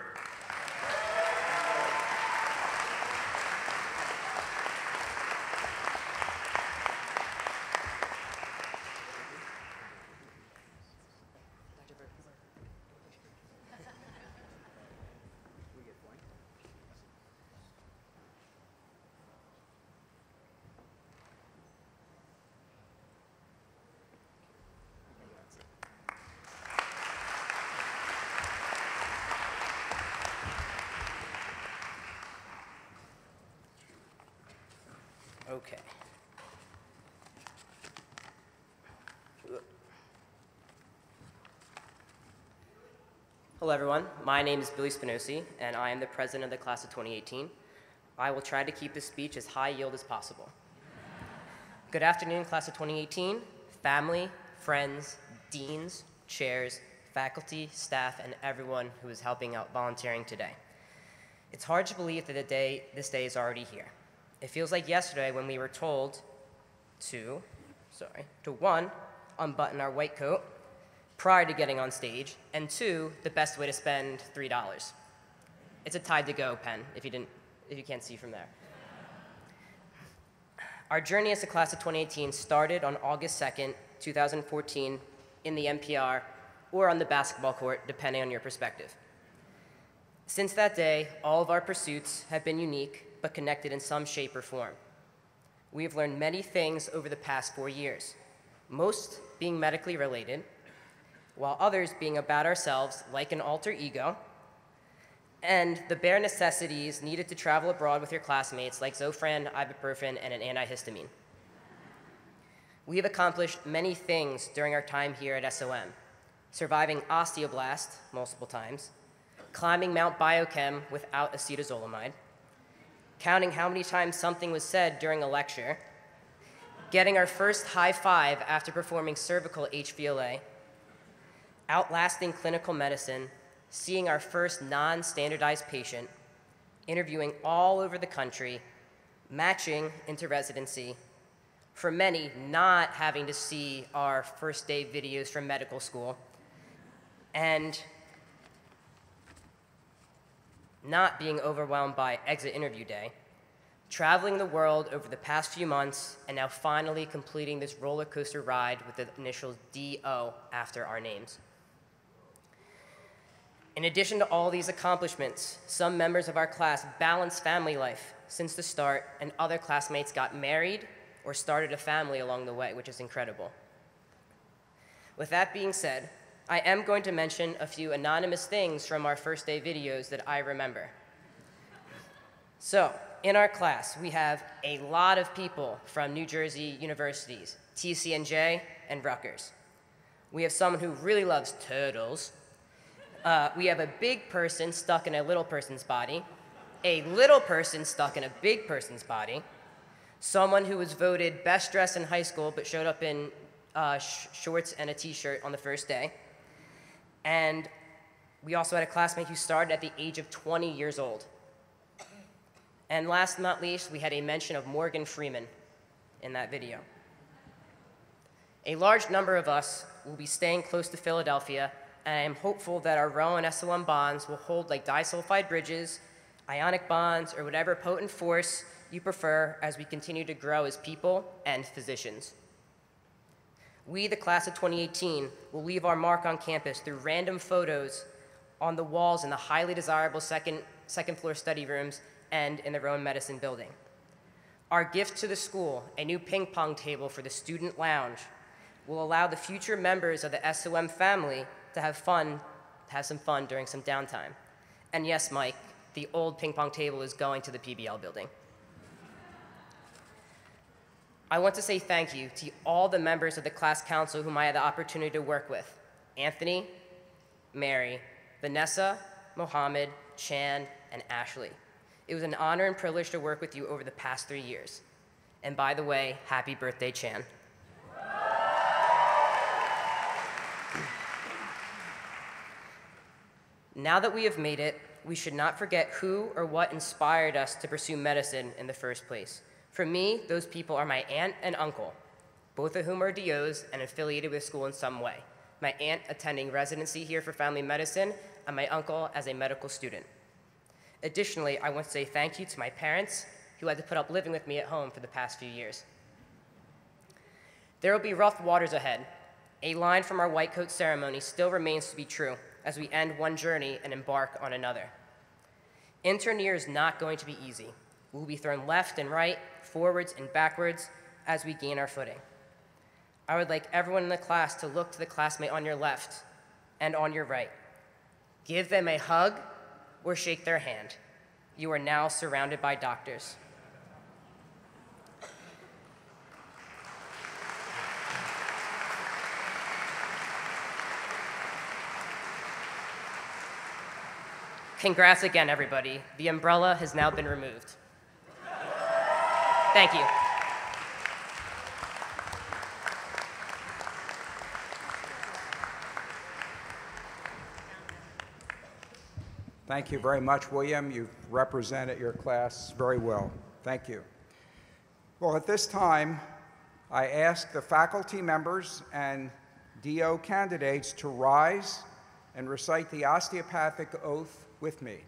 Okay. Hello, everyone. My name is Billy Spinoza, and I am the president of the class of 2018. I will try to keep this speech as high yield as possible. Good afternoon, class of 2018, family, friends, deans, chairs, faculty, staff, and everyone who is helping out volunteering today. It's hard to believe that this day is already here. It feels like yesterday when we were told to one, unbutton our white coat prior to getting on stage, and two, the best way to spend $3. It's a Tide to Go pen, if you can't see from there. Our journey as a class of 2018 started on August 2nd, 2014, in the NPR or on the basketball court, depending on your perspective. Since that day, all of our pursuits have been unique, but connected in some shape or form. We have learned many things over the past 4 years, most being medically related, while others being about ourselves, like an alter ego, and the bare necessities needed to travel abroad with your classmates, like Zofran, ibuprofen, and an antihistamine. We have accomplished many things during our time here at SOM, surviving osteoblast multiple times, climbing Mount Biochem without acetazolamide, counting how many times something was said during a lecture, getting our first high five after performing cervical HVLA, outlasting clinical medicine, seeing our first non-standardized patient, interviewing all over the country, matching into residency, for many not having to see our first day videos from medical school, and not being overwhelmed by exit interview day, traveling the world over the past few months, and now finally completing this roller coaster ride with the initials DO after our names. In addition to all these accomplishments, some members of our class balanced family life since the start, and other classmates got married or started a family along the way, which is incredible. With that being said, I am going to mention a few anonymous things from our first day videos that I remember. So, in our class, we have a lot of people from New Jersey universities, TCNJ and Rutgers. We have someone who really loves turtles. We have a big person stuck in a little person's body, a little person stuck in a big person's body, someone who was voted best dressed in high school but showed up in shorts and a t-shirt on the first day, and We also had a classmate who started at the age of 20 years old. And last but not least, we had a mention of Morgan Freeman in that video. A large number of us will be staying close to Philadelphia, and I am hopeful that our Rowan SOM bonds will hold like disulfide bridges, ionic bonds, or whatever potent force you prefer as we continue to grow as people and physicians. We, the class of 2018, will leave our mark on campus through random photos on the walls in the highly desirable second floor study rooms and in the Rowan Medicine building. Our gift to the school, a new ping pong table for the student lounge, will allow the future members of the SOM family to have some fun during some downtime. And yes, Mike, the old ping pong table is going to the PBL building. I want to say thank you to all the members of the class council whom I had the opportunity to work with: Anthony, Mary, Vanessa, Mohammed, Chan, and Ashley. It was an honor and privilege to work with you over the past 3 years. And by the way, happy birthday, Chan. Now that we have made it, we should not forget who or what inspired us to pursue medicine in the first place. For me, those people are my aunt and uncle, both of whom are DOs and affiliated with school in some way. My aunt attending residency here for family medicine, and my uncle as a medical student. Additionally, I want to say thank you to my parents who had to put up living with me at home for the past few years. There will be rough waters ahead. A line from our white coat ceremony still remains to be true as we end one journey and embark on another. Intern year is not going to be easy. We will be thrown left and right, forwards and backwards as we gain our footing. I would like everyone in the class to look to the classmate on your left and on your right. Give them a hug or shake their hand. You are now surrounded by doctors. Congrats again, everybody. The umbrella has now been removed. Thank you. Thank you very much, William. You've represented your class very well. Thank you. Well, at this time, I ask the faculty members and DO candidates to rise and recite the osteopathic oath with me.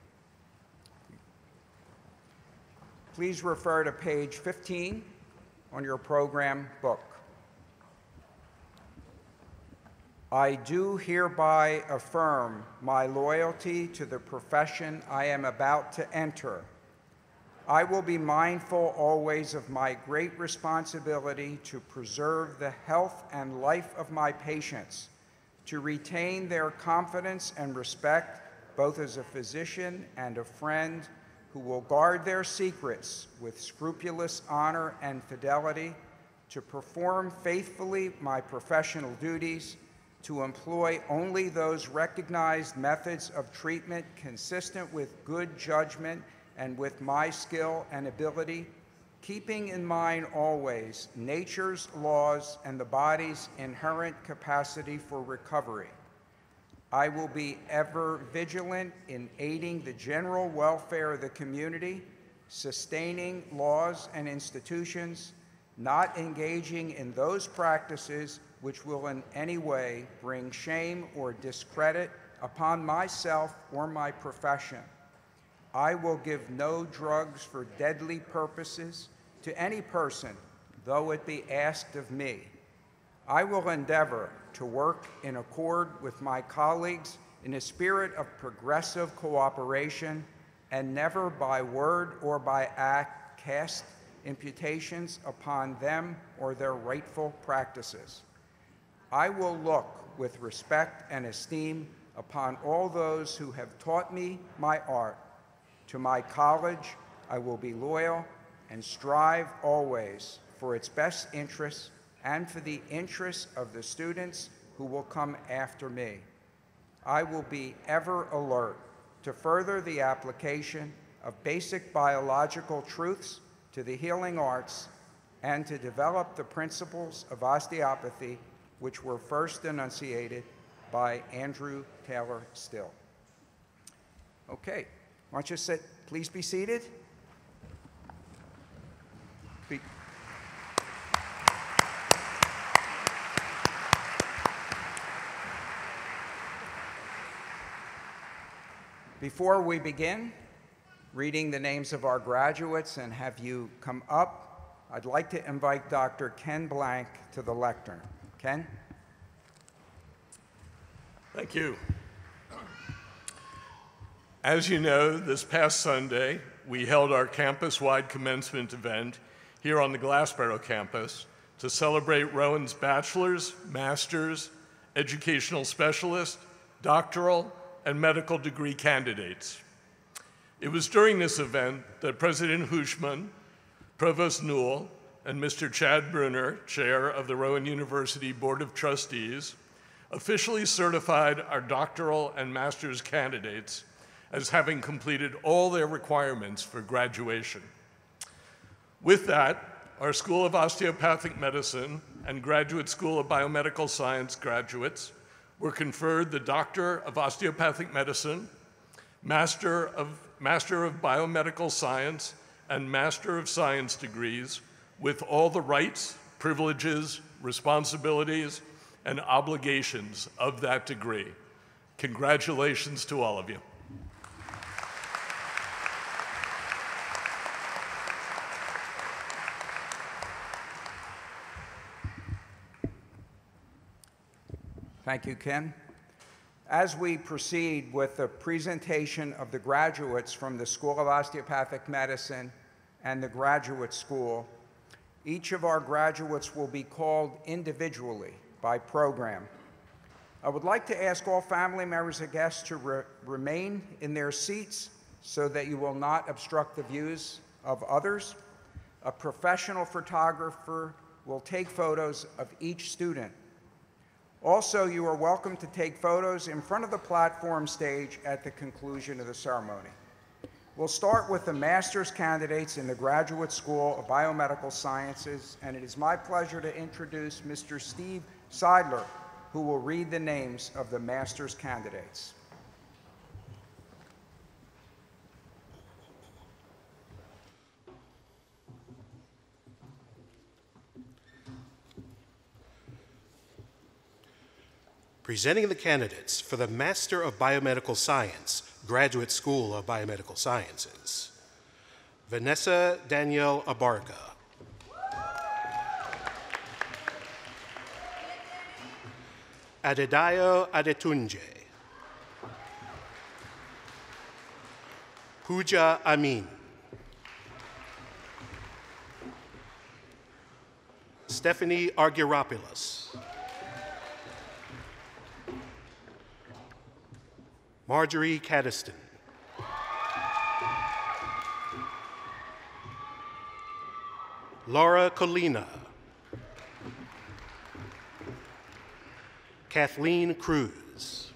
Please refer to page 15 on your program book. I do hereby affirm my loyalty to the profession I am about to enter. I will be mindful always of my great responsibility to preserve the health and life of my patients, to retain their confidence and respect, both as a physician and a friend, who will guard their secrets with scrupulous honor and fidelity, to perform faithfully my professional duties, to employ only those recognized methods of treatment consistent with good judgment and with my skill and ability, keeping in mind always nature's laws and the body's inherent capacity for recovery. I will be ever vigilant in aiding the general welfare of the community, sustaining laws and institutions, not engaging in those practices which will in any way bring shame or discredit upon myself or my profession. I will give no drugs for deadly purposes to any person, though it be asked of me. I will endeavor to work in accord with my colleagues in a spirit of progressive cooperation and never by word or by act cast imputations upon them or their rightful practices. I will look with respect and esteem upon all those who have taught me my art. To my college, I will be loyal and strive always for its best interests and for the interests of the students who will come after me. I will be ever alert to further the application of basic biological truths to the healing arts and to develop the principles of osteopathy which were first enunciated by Andrew Taylor Still. Okay, why don't you sit, please be seated. Before we begin reading the names of our graduates and have you come up, I'd like to invite Dr. Ken Blank to the lectern. Ken? Thank you. As you know, this past Sunday, we held our campus-wide commencement event here on the Glassboro campus to celebrate Rowan's bachelor's, master's, educational specialist, doctoral, and medical degree candidates. It was during this event that President Hushman, Provost Newell, and Mr. Chad Brunner, chair of the Rowan University Board of Trustees, officially certified our doctoral and master's candidates as having completed all their requirements for graduation. With that, our School of Osteopathic Medicine and Graduate School of Biomedical Science graduates were conferred the Doctor of Osteopathic Medicine, Master of Biomedical Science, and Master of Science degrees with all the rights, privileges, responsibilities, and obligations of that degree. Congratulations to all of you. Thank you, Ken. As we proceed with the presentation of the graduates from the School of Osteopathic Medicine and the Graduate School, each of our graduates will be called individually by program. I would like to ask all family members and guests to remain in their seats so that you will not obstruct the views of others. A professional photographer will take photos of each student. Also, you are welcome to take photos in front of the platform stage at the conclusion of the ceremony. We'll start with the master's candidates in the Graduate School of Biomedical Sciences, and it is my pleasure to introduce Mr. Steve Seidler, who will read the names of the master's candidates. Presenting the candidates for the Master of Biomedical Science, Graduate School of Biomedical Sciences. Vanessa Danielle Abarca. Adedayo Adetunje. Pooja Amin. Stephanie Argyropoulos. Marjorie Caddiston. Laura Colina. Kathleen Cruz.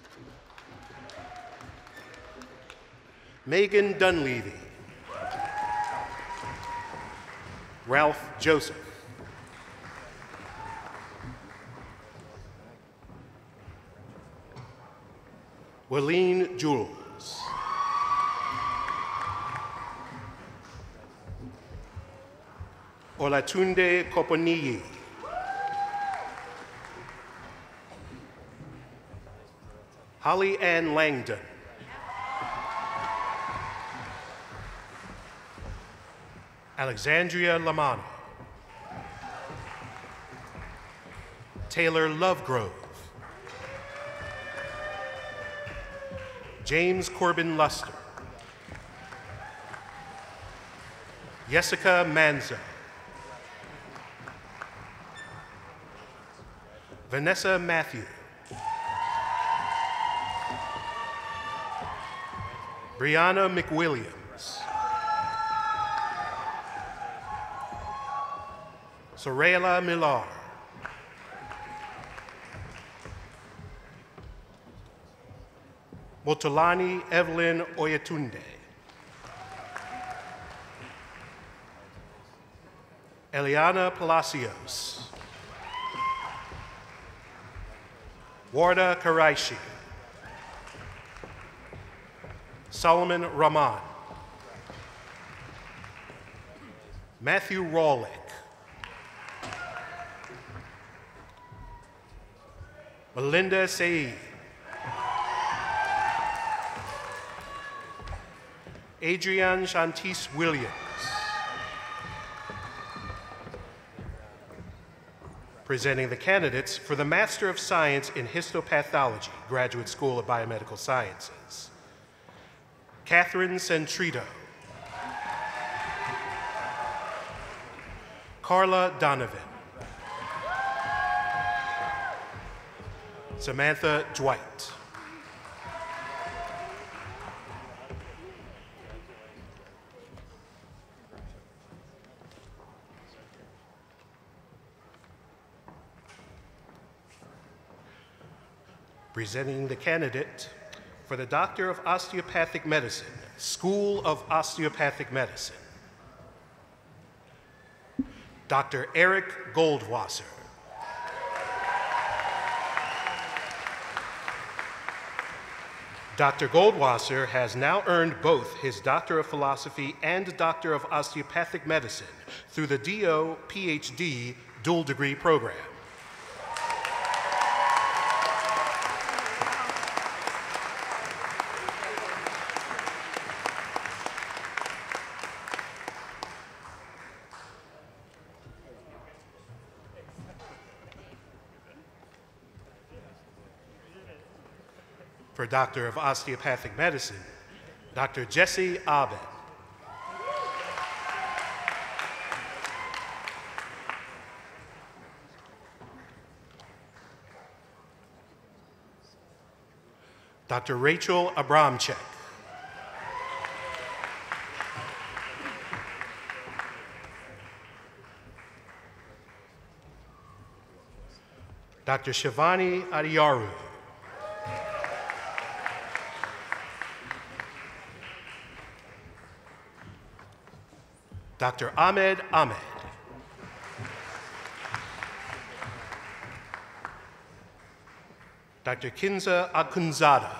Megan Dunleavy. Ralph Joseph. Walene Jules. Olatunde Koponiyi. Holly Ann Langdon. Alexandria Lamano. Taylor Lovegrove. James Corbin Luster. Jessica Manzo. Vanessa Matthew. Brianna McWilliams. Soraya Millar. Motolani Evelyn Oyetunde. Eliana Palacios. Warda Karaishi. Solomon Rahman, Matthew Rawlick, Melinda Saeed, Adrienne Shantice Williams, presenting the candidates for the Master of Science in Histopathology, Graduate School of Biomedical Sciences. Catherine Centrito, Carla Donovan, Samantha Dwight, presenting the candidate for the Doctor of Osteopathic Medicine, School of Osteopathic Medicine, Dr. Eric Goldwasser, Dr. Goldwasser has now earned both his Doctor of Philosophy and Doctor of Osteopathic Medicine through the DO PhD dual degree program. For Doctor of Osteopathic Medicine, Dr. Jesse Abed. Dr. Rachel Abramchek. Dr. Shivani Adiyaru. Dr. Ahmed Ahmed. Dr. Kinza Akunzada.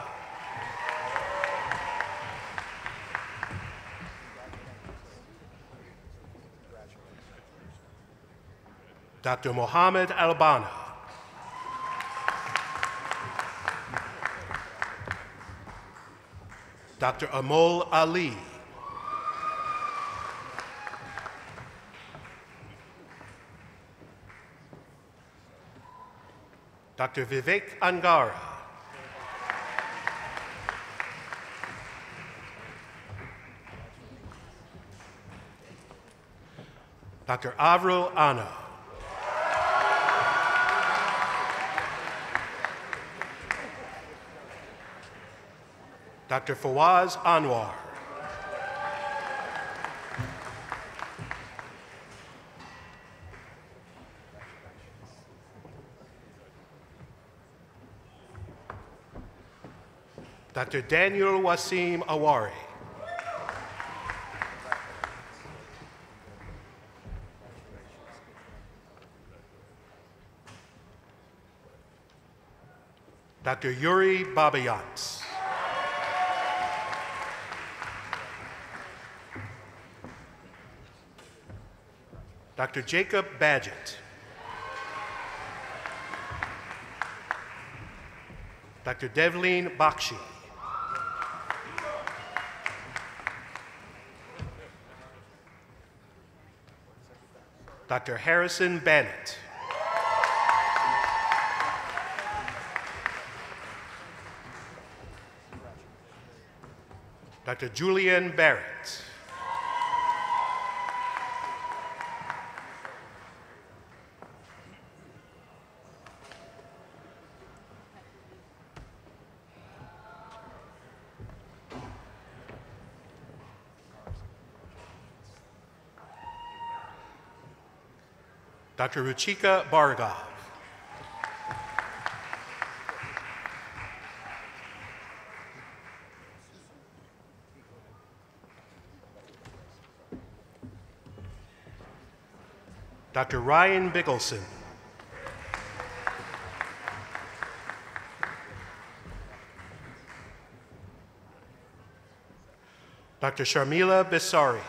Dr. Mohammed Albana. Dr. Amol Ali. Dr. Vivek Angara. Dr. Avril Ano. Dr. Fawaz Anwar. Dr. Daniel Wasim Awari. Dr. Yuri Babayats. Dr. Jacob Badgett. Dr. Devleen Bakshi. Dr. Harrison Bannett. Dr. Julian Barrett. Dr. Ruchika Bhargav. Dr. Ryan Biggleson. Dr. Sharmila Bisaria.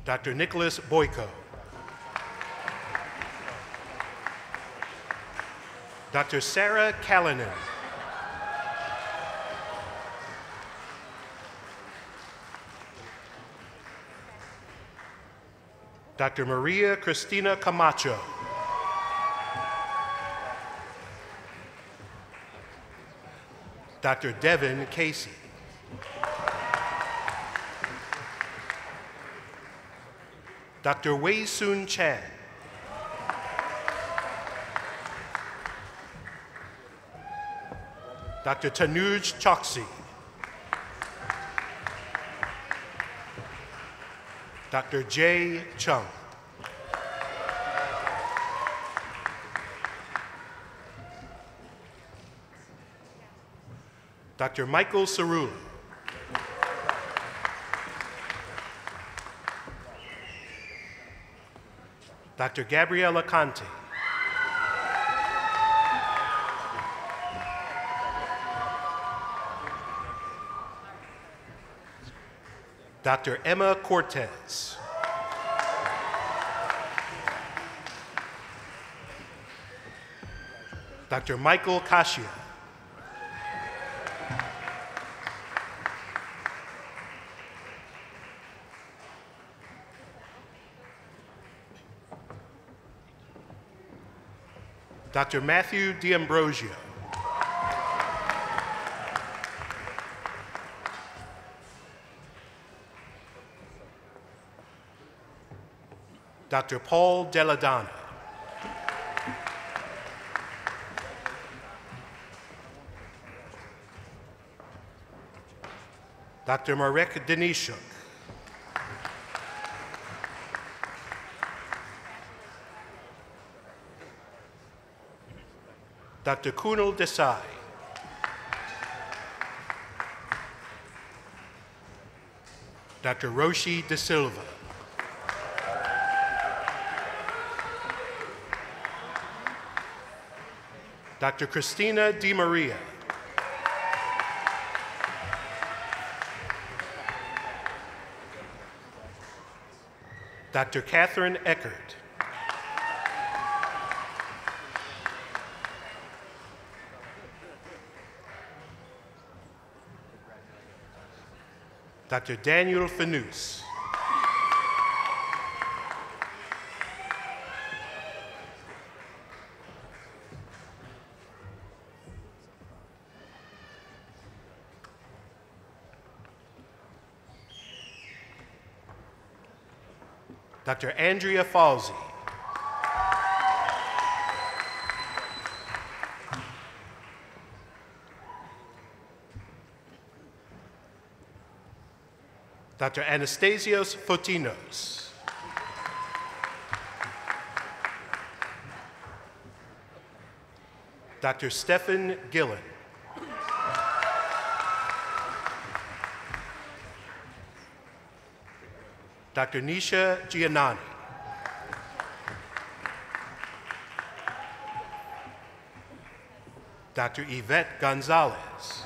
Dr. Nicholas Boyko. Dr. Sarah Callanan. Dr. Maria Cristina Camacho. Dr. Devin Casey. Dr. Wei Soon Chan. Dr. Tanuj Choksi. Dr. Jay Chung. Dr. Michael Cerullo. Dr. Gabriela Conte. Dr. Emma Cortez. Dr. Michael Kashia. Dr. Matthew D'Ambrosio. Dr. Paul Deladonna. Dr. Marek Denishuk. Dr. Kunal Desai. Dr. Roshi De Silva. Dr. Christina Di Maria. Dr. Catherine Eckert. Dr. Daniel Fanous. Dr. Andrea Falsey. Dr. Anastasios Fotinos. Dr. Stephen Gillen. Dr. Nisha Giannani. Dr. Yvette Gonzalez.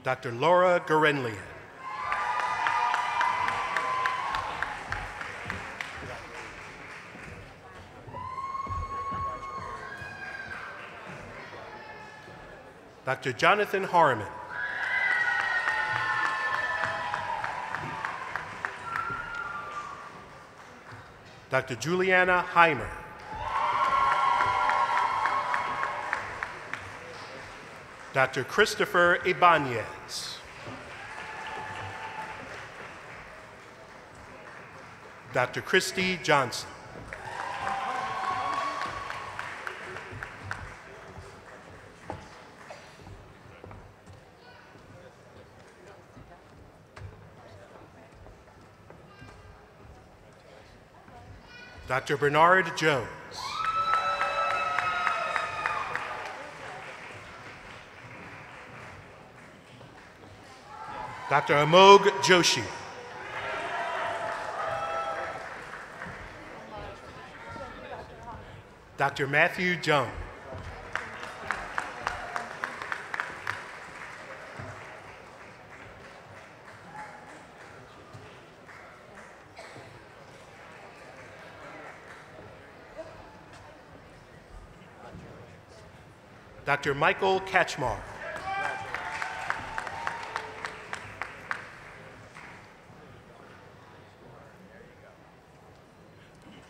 Dr. Laura Gorenlian. Dr. Jonathan Harmon. Dr. Juliana Heimer. Dr. Christopher Ibanez. Dr. Christy Johnson. Dr. Bernard Jones. Dr. Amog Joshi. Dr. Matthew Jung. Dr. Michael Kachmar.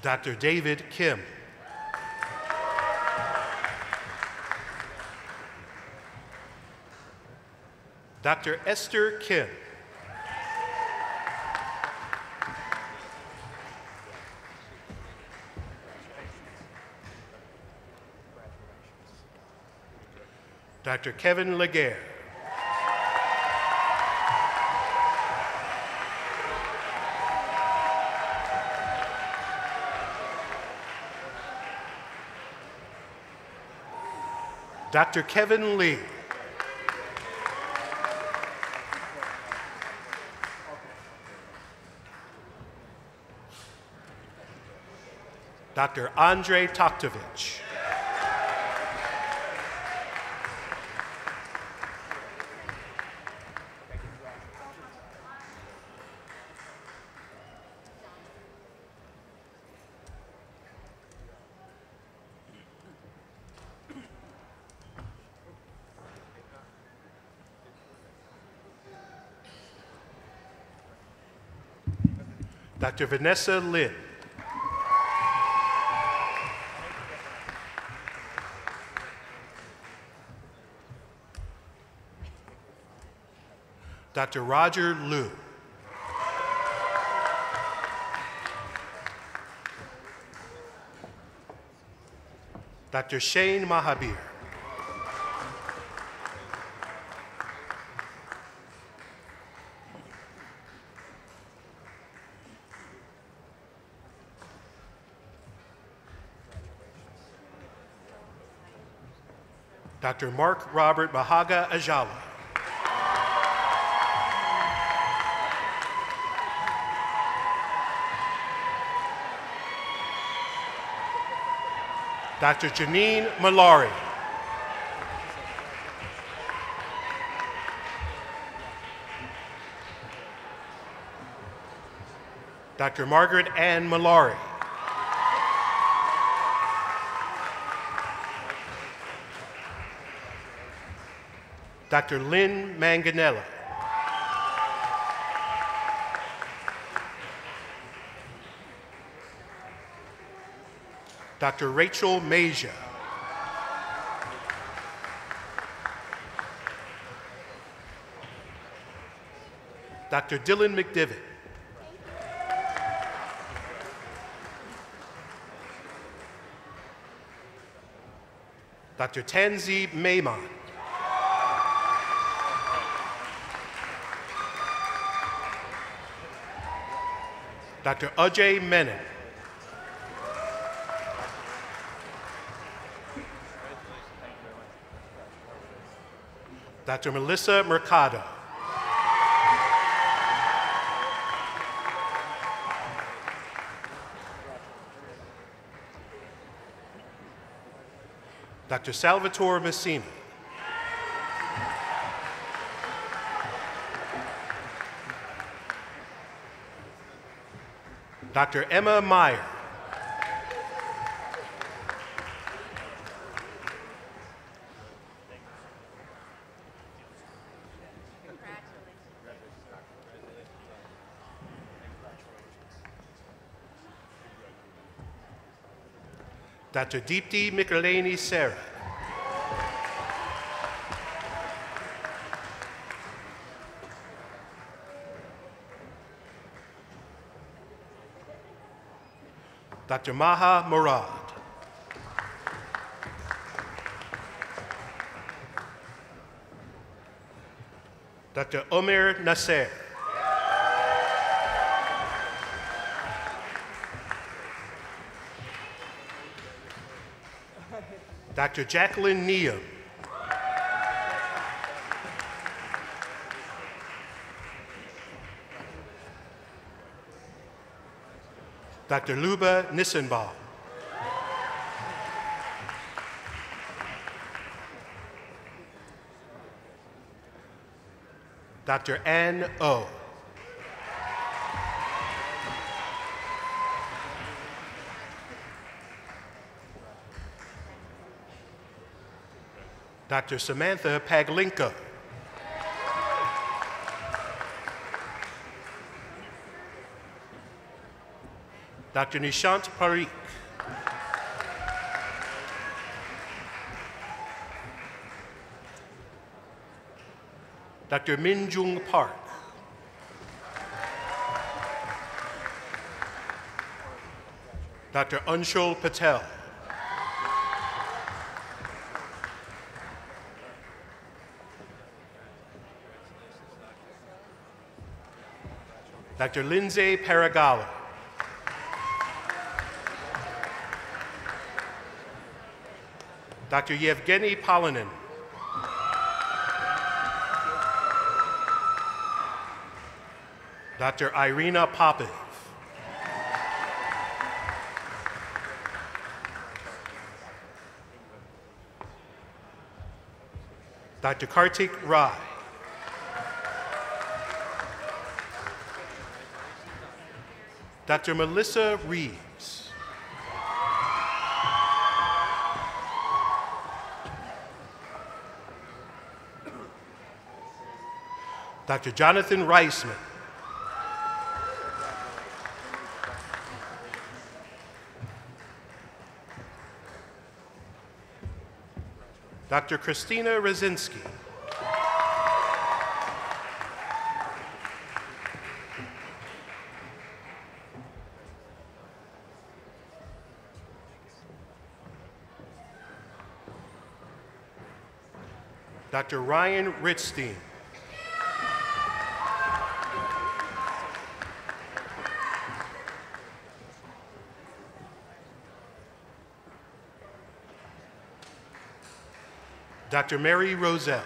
Dr. David Kim. Dr. Esther Kim. Dr. Kevin Laguerre. Dr. Kevin Lee. Dr. Andrei Toktovich. Dr. Vanessa Lin. Dr. Roger Liu. Dr. Shane Mahabir. Dr. Mark Robert Bahaga Ajala. Dr. Janine Malari. Dr. Margaret Ann Malari. Dr. Lynn Manganella. Dr. Rachel Majia. Dr. Dylan McDivitt. Dr. Tanzi Mayman. Dr. Ajay Menon. Dr. Melissa Mercado. Dr. Salvatore Messina. Dr. Emma Meyer. Dr. Deepti Michelini Sarah. Dr. Maha Murad. Dr. Omer Nasser. Dr. Jacqueline Neum. Dr. Luba Nissenbaum. Dr. Ann O. Dr. Samantha Paglinko. Dr. Nishant Parikh. Dr. Minjung Park. Dr. Anshul Patel. Dr. Lindsay Paragala. Dr. Yevgeny Polinin. Dr. Irina Popov. Dr. Kartik Rai. Dr. Melissa Reeves. Dr. Jonathan Reisman. Dr. Christina Rosinski. Dr. Ryan Ritzstein. Dr. Mary Roselle.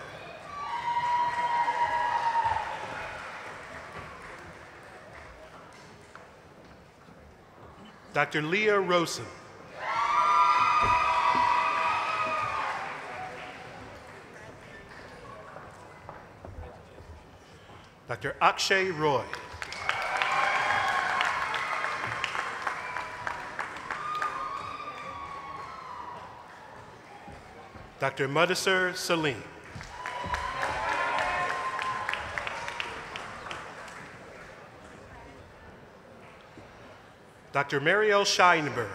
Dr. Leah Rosen. Dr. Akshay Roy. Dr. Mudassar Salim. Dr. Mariel Scheinberg.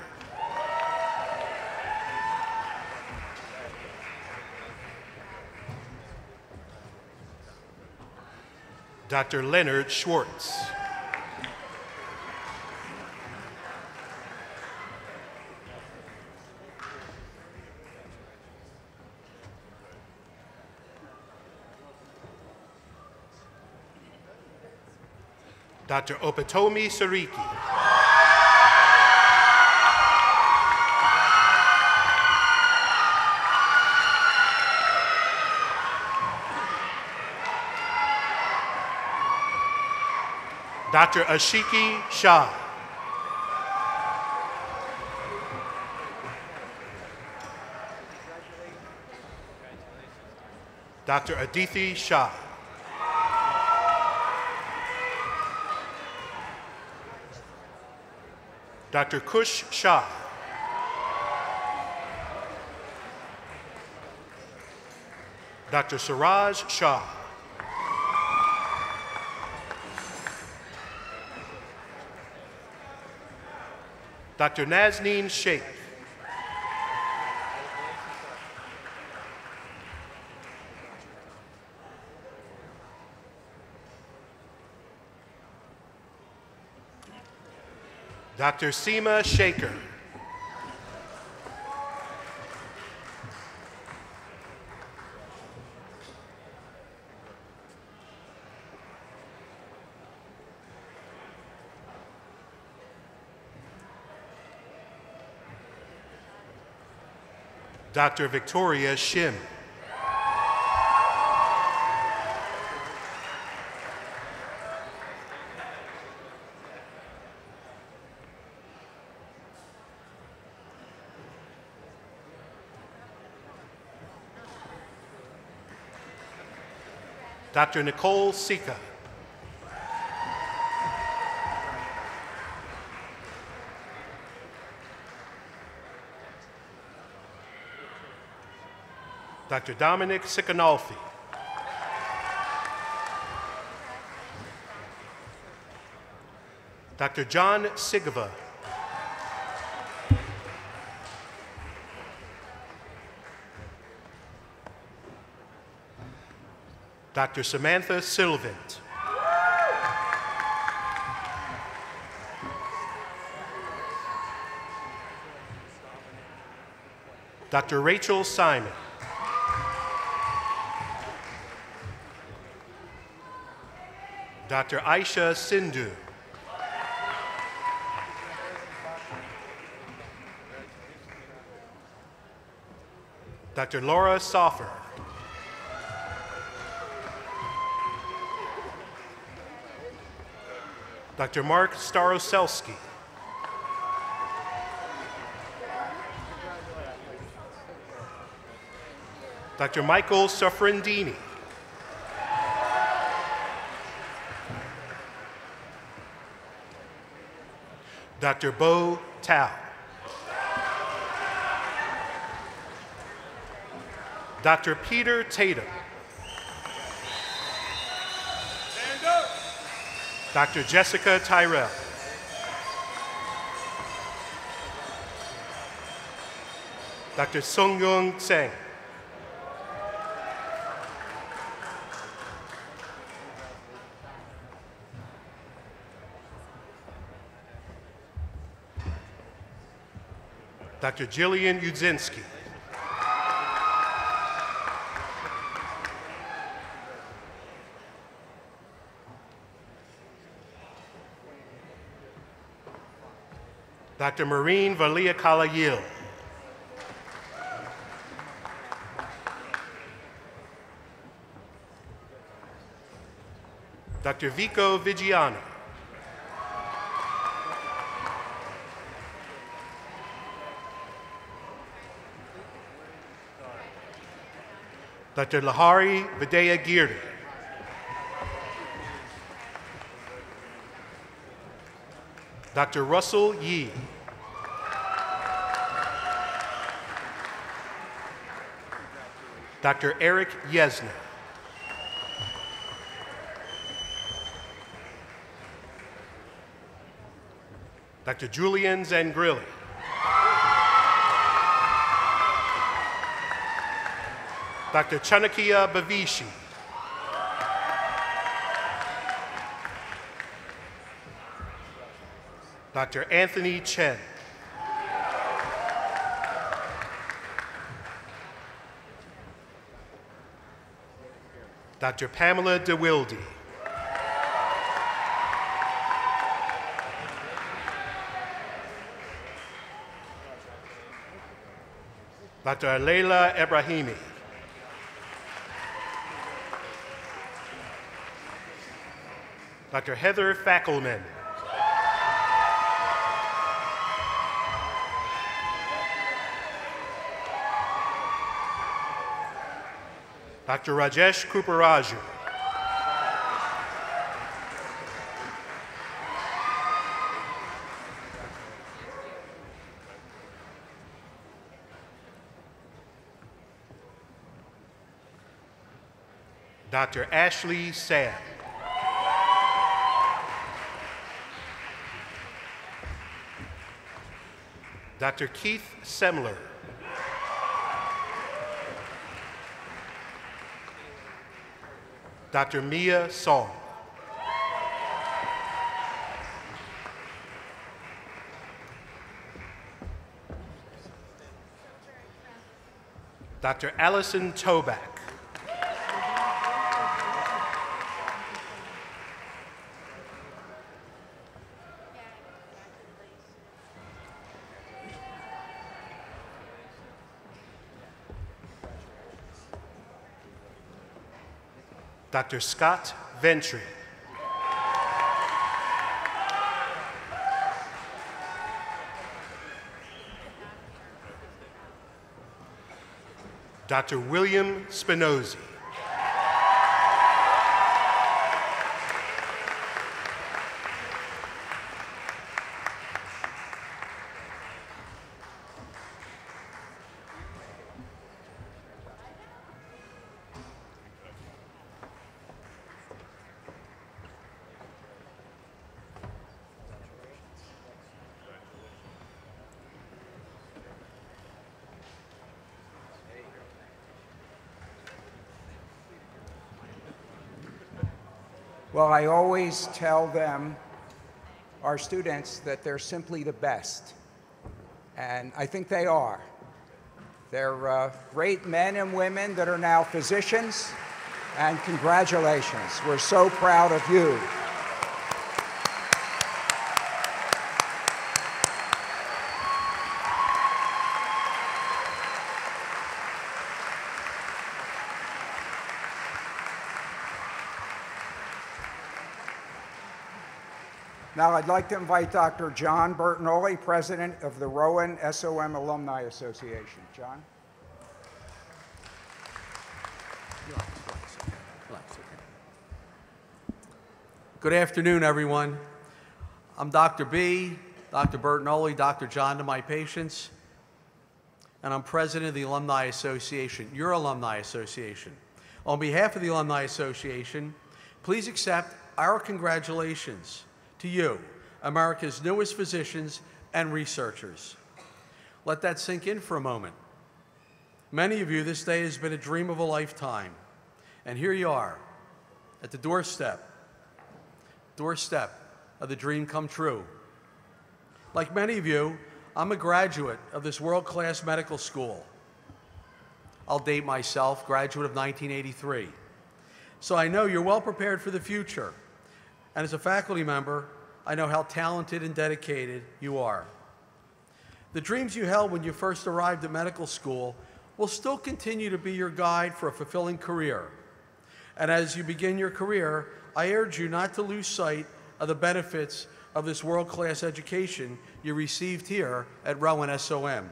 Dr. Leonard Schwartz. Dr. Opatomi Sariki. Dr. Ashiki Shah. Dr. Adithi Shah. Dr. Kush Shah. Dr. Siraj Shah. Dr. Nazneen Sheikh. Dr. Seema Shaker. Dr. Victoria Shim. Dr. Nicole Sika. Dr. Dominic Sicanolfi. Dr. John Sigva. Dr. Samantha Sylvant. Dr. Rachel Simon. Dr. Aisha Sindhu. Dr. Laura Soffer. Dr. Mark Staroselski. Dr. Michael Sofrendini. Dr. Bo Tao. Dr. Peter Tatum. Dr. Jessica Tyrell. Dr. Sung-Young Tseng. Dr. Jillian Udzinski. Dr. Maureen Valia-Kalayil. Dr. Vico Vigiano. Dr. Lahari Vidya-Giri. Dr. Russell Yee. Dr. Eric Yesner. Dr. Julian Zangrilli. Dr. Chanakia Bavishi. Dr. Anthony Chen. Dr. Pamela DeWilde. Dr. Leila Ebrahimi. Dr. Heather Fackelman. Dr. Rajesh Kuparaju. Dr. Ashley Sam. Dr. Keith Semler. Dr. Mia Song. Dr. Allison Toback. Dr. Scott Ventry. Dr. William Spinozzi. Well, I always tell them, our students, that they're simply the best. And I think they are. They're great men and women that are now physicians, and congratulations. We're so proud of you. Now I'd like to invite Dr. John Bertinoli, President of the Rowan SOM Alumni Association. John? Good afternoon, everyone. I'm Dr. B, Dr. Bertinoli, Dr. John to my patients, and I'm President of the Alumni Association, your Alumni Association. On behalf of the Alumni Association, please accept our congratulations to you, America's newest physicians and researchers. Let that sink in for a moment. Many of you, this day has been a dream of a lifetime, and here you are at the doorstep of the dream come true. Like many of you, I'm a graduate of this world-class medical school. I'll date myself, graduate of 1983. So I know you're well prepared for the future. And as a faculty member, I know how talented and dedicated you are. The dreams you held when you first arrived at medical school will still continue to be your guide for a fulfilling career. And as you begin your career, I urge you not to lose sight of the benefits of this world-class education you received here at Rowan SOM.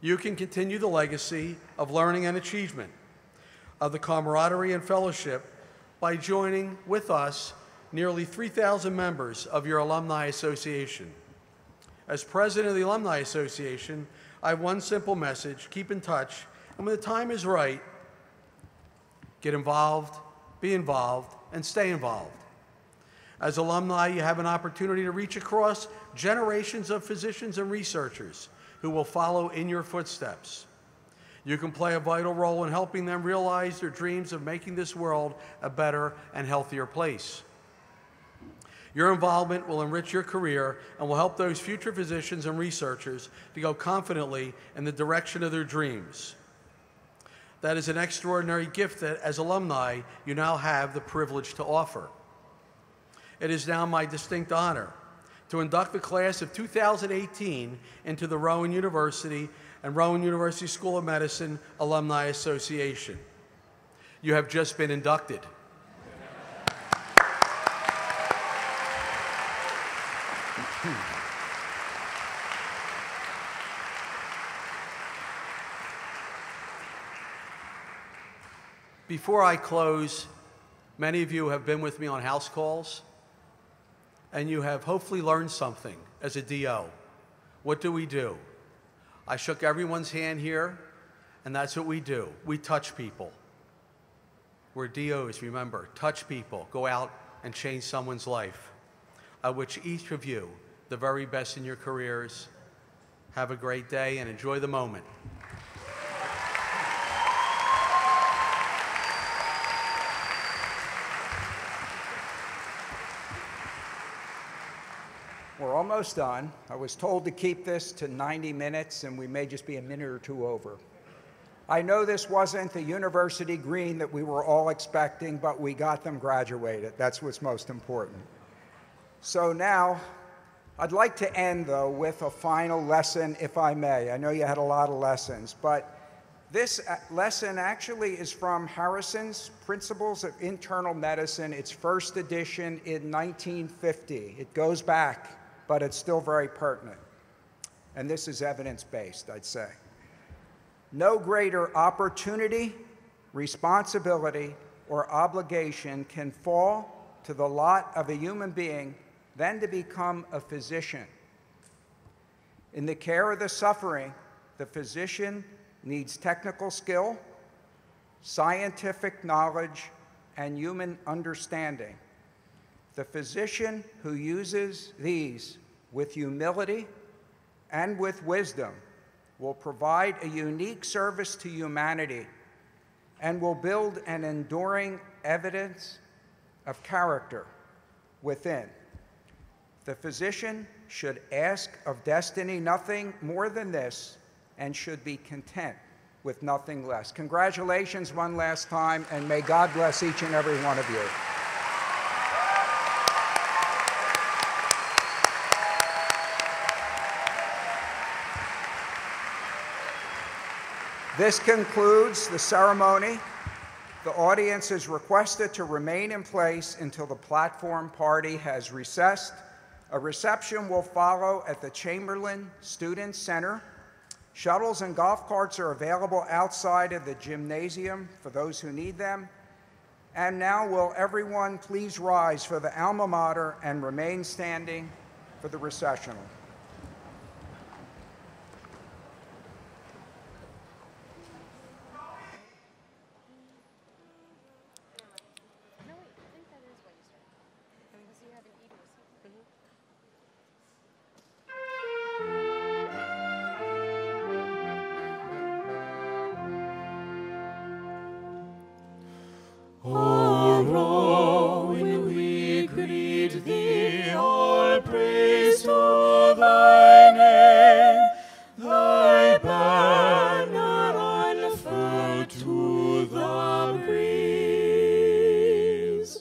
You can continue the legacy of learning and achievement, of the camaraderie and fellowship by joining with us nearly 3,000 members of your Alumni Association. As President of the Alumni Association, I have one simple message: keep in touch, and when the time is right, get involved, be involved, and stay involved. As alumni, you have an opportunity to reach across generations of physicians and researchers who will follow in your footsteps. You can play a vital role in helping them realize their dreams of making this world a better and healthier place. Your involvement will enrich your career and will help those future physicians and researchers to go confidently in the direction of their dreams. That is an extraordinary gift that, as alumni, you now have the privilege to offer. It is now my distinct honor to induct the class of 2018 into the Rowan University and Rowan University School of Medicine Alumni Association. You have just been inducted. Before I close, many of you have been with me on house calls, and you have hopefully learned something as a DO. What do? I shook everyone's hand here, and that's what we do. We touch people. We're DOs, remember, touch people, go out and change someone's life. I wish each of you the very best in your careers. Have a great day and enjoy the moment. We're almost done. I was told to keep this to 90 minutes, and we may just be a minute or two over. I know this wasn't the university green that we were all expecting, but we got them graduated. That's what's most important. So now, I'd like to end, though, with a final lesson, if I may. I know you had a lot of lessons, but this lesson actually is from Harrison's Principles of Internal Medicine, its first edition in 1950. It goes back, but it's still very pertinent. And this is evidence-based, I'd say. No greater opportunity, responsibility, or obligation can fall to the lot of a human being than to become a physician. In the care of the suffering, the physician needs technical skill, scientific knowledge, and human understanding. The physician who uses these with humility and with wisdom will provide a unique service to humanity and will build an enduring evidence of character within. The physician should ask of destiny nothing more than this and should be content with nothing less. Congratulations one last time, and may God bless each and every one of you. This concludes the ceremony. The audience is requested to remain in place until the platform party has recessed. A reception will follow at the Chamberlain Student Center. Shuttles and golf carts are available outside of the gymnasium for those who need them. And now will everyone please rise for the alma mater and remain standing for the recessional. O Rowan, we greet thee, all praise to thy name. Thy banner unfurled to the breeze.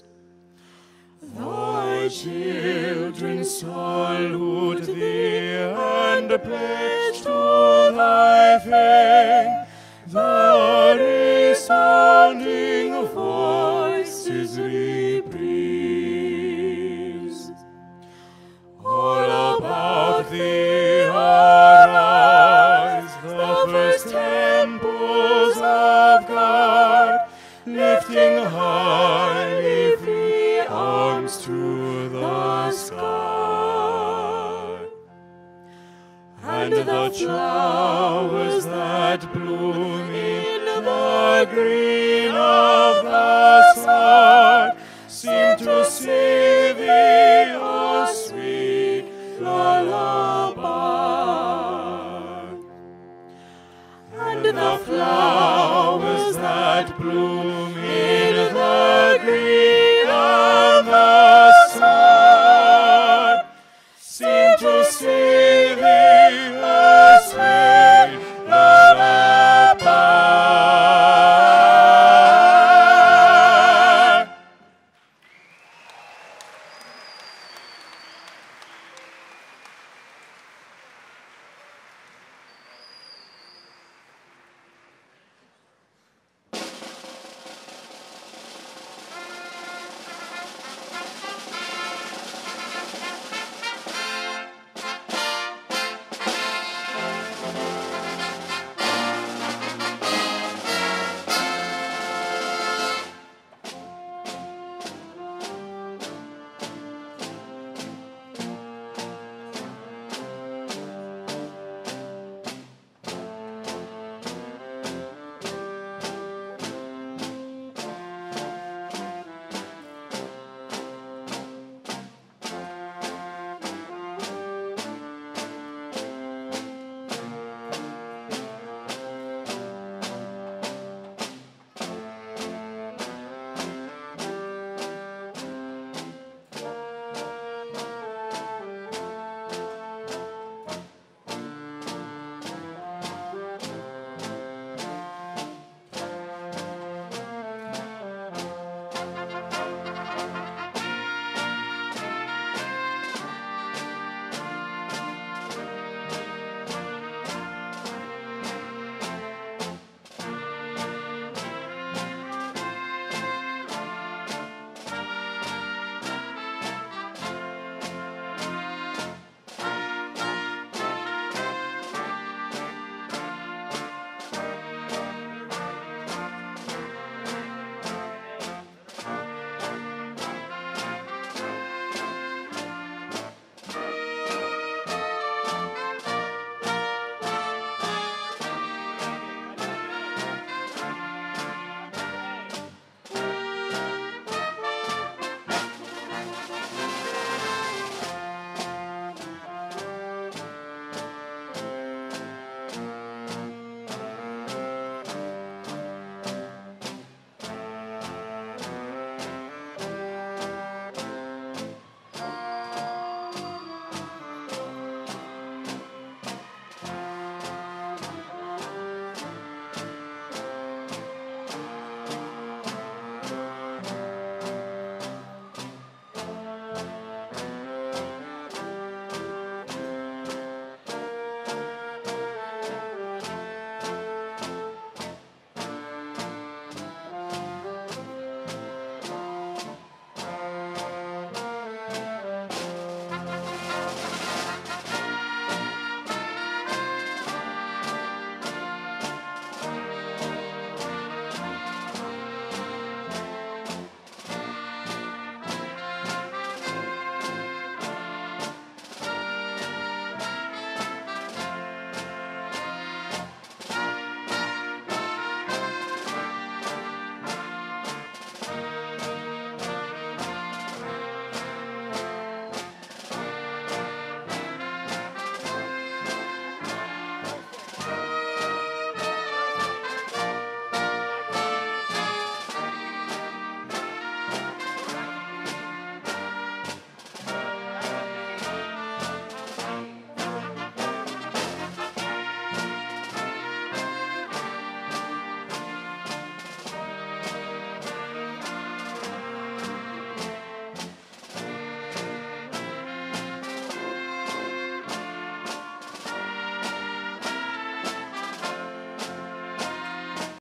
Thy children salute thee and pledge to thy fame. The resounding voices reprise. All about thee arise the first temples of God, lifting high free arms to the sky. And the flowers that bloom in the green of the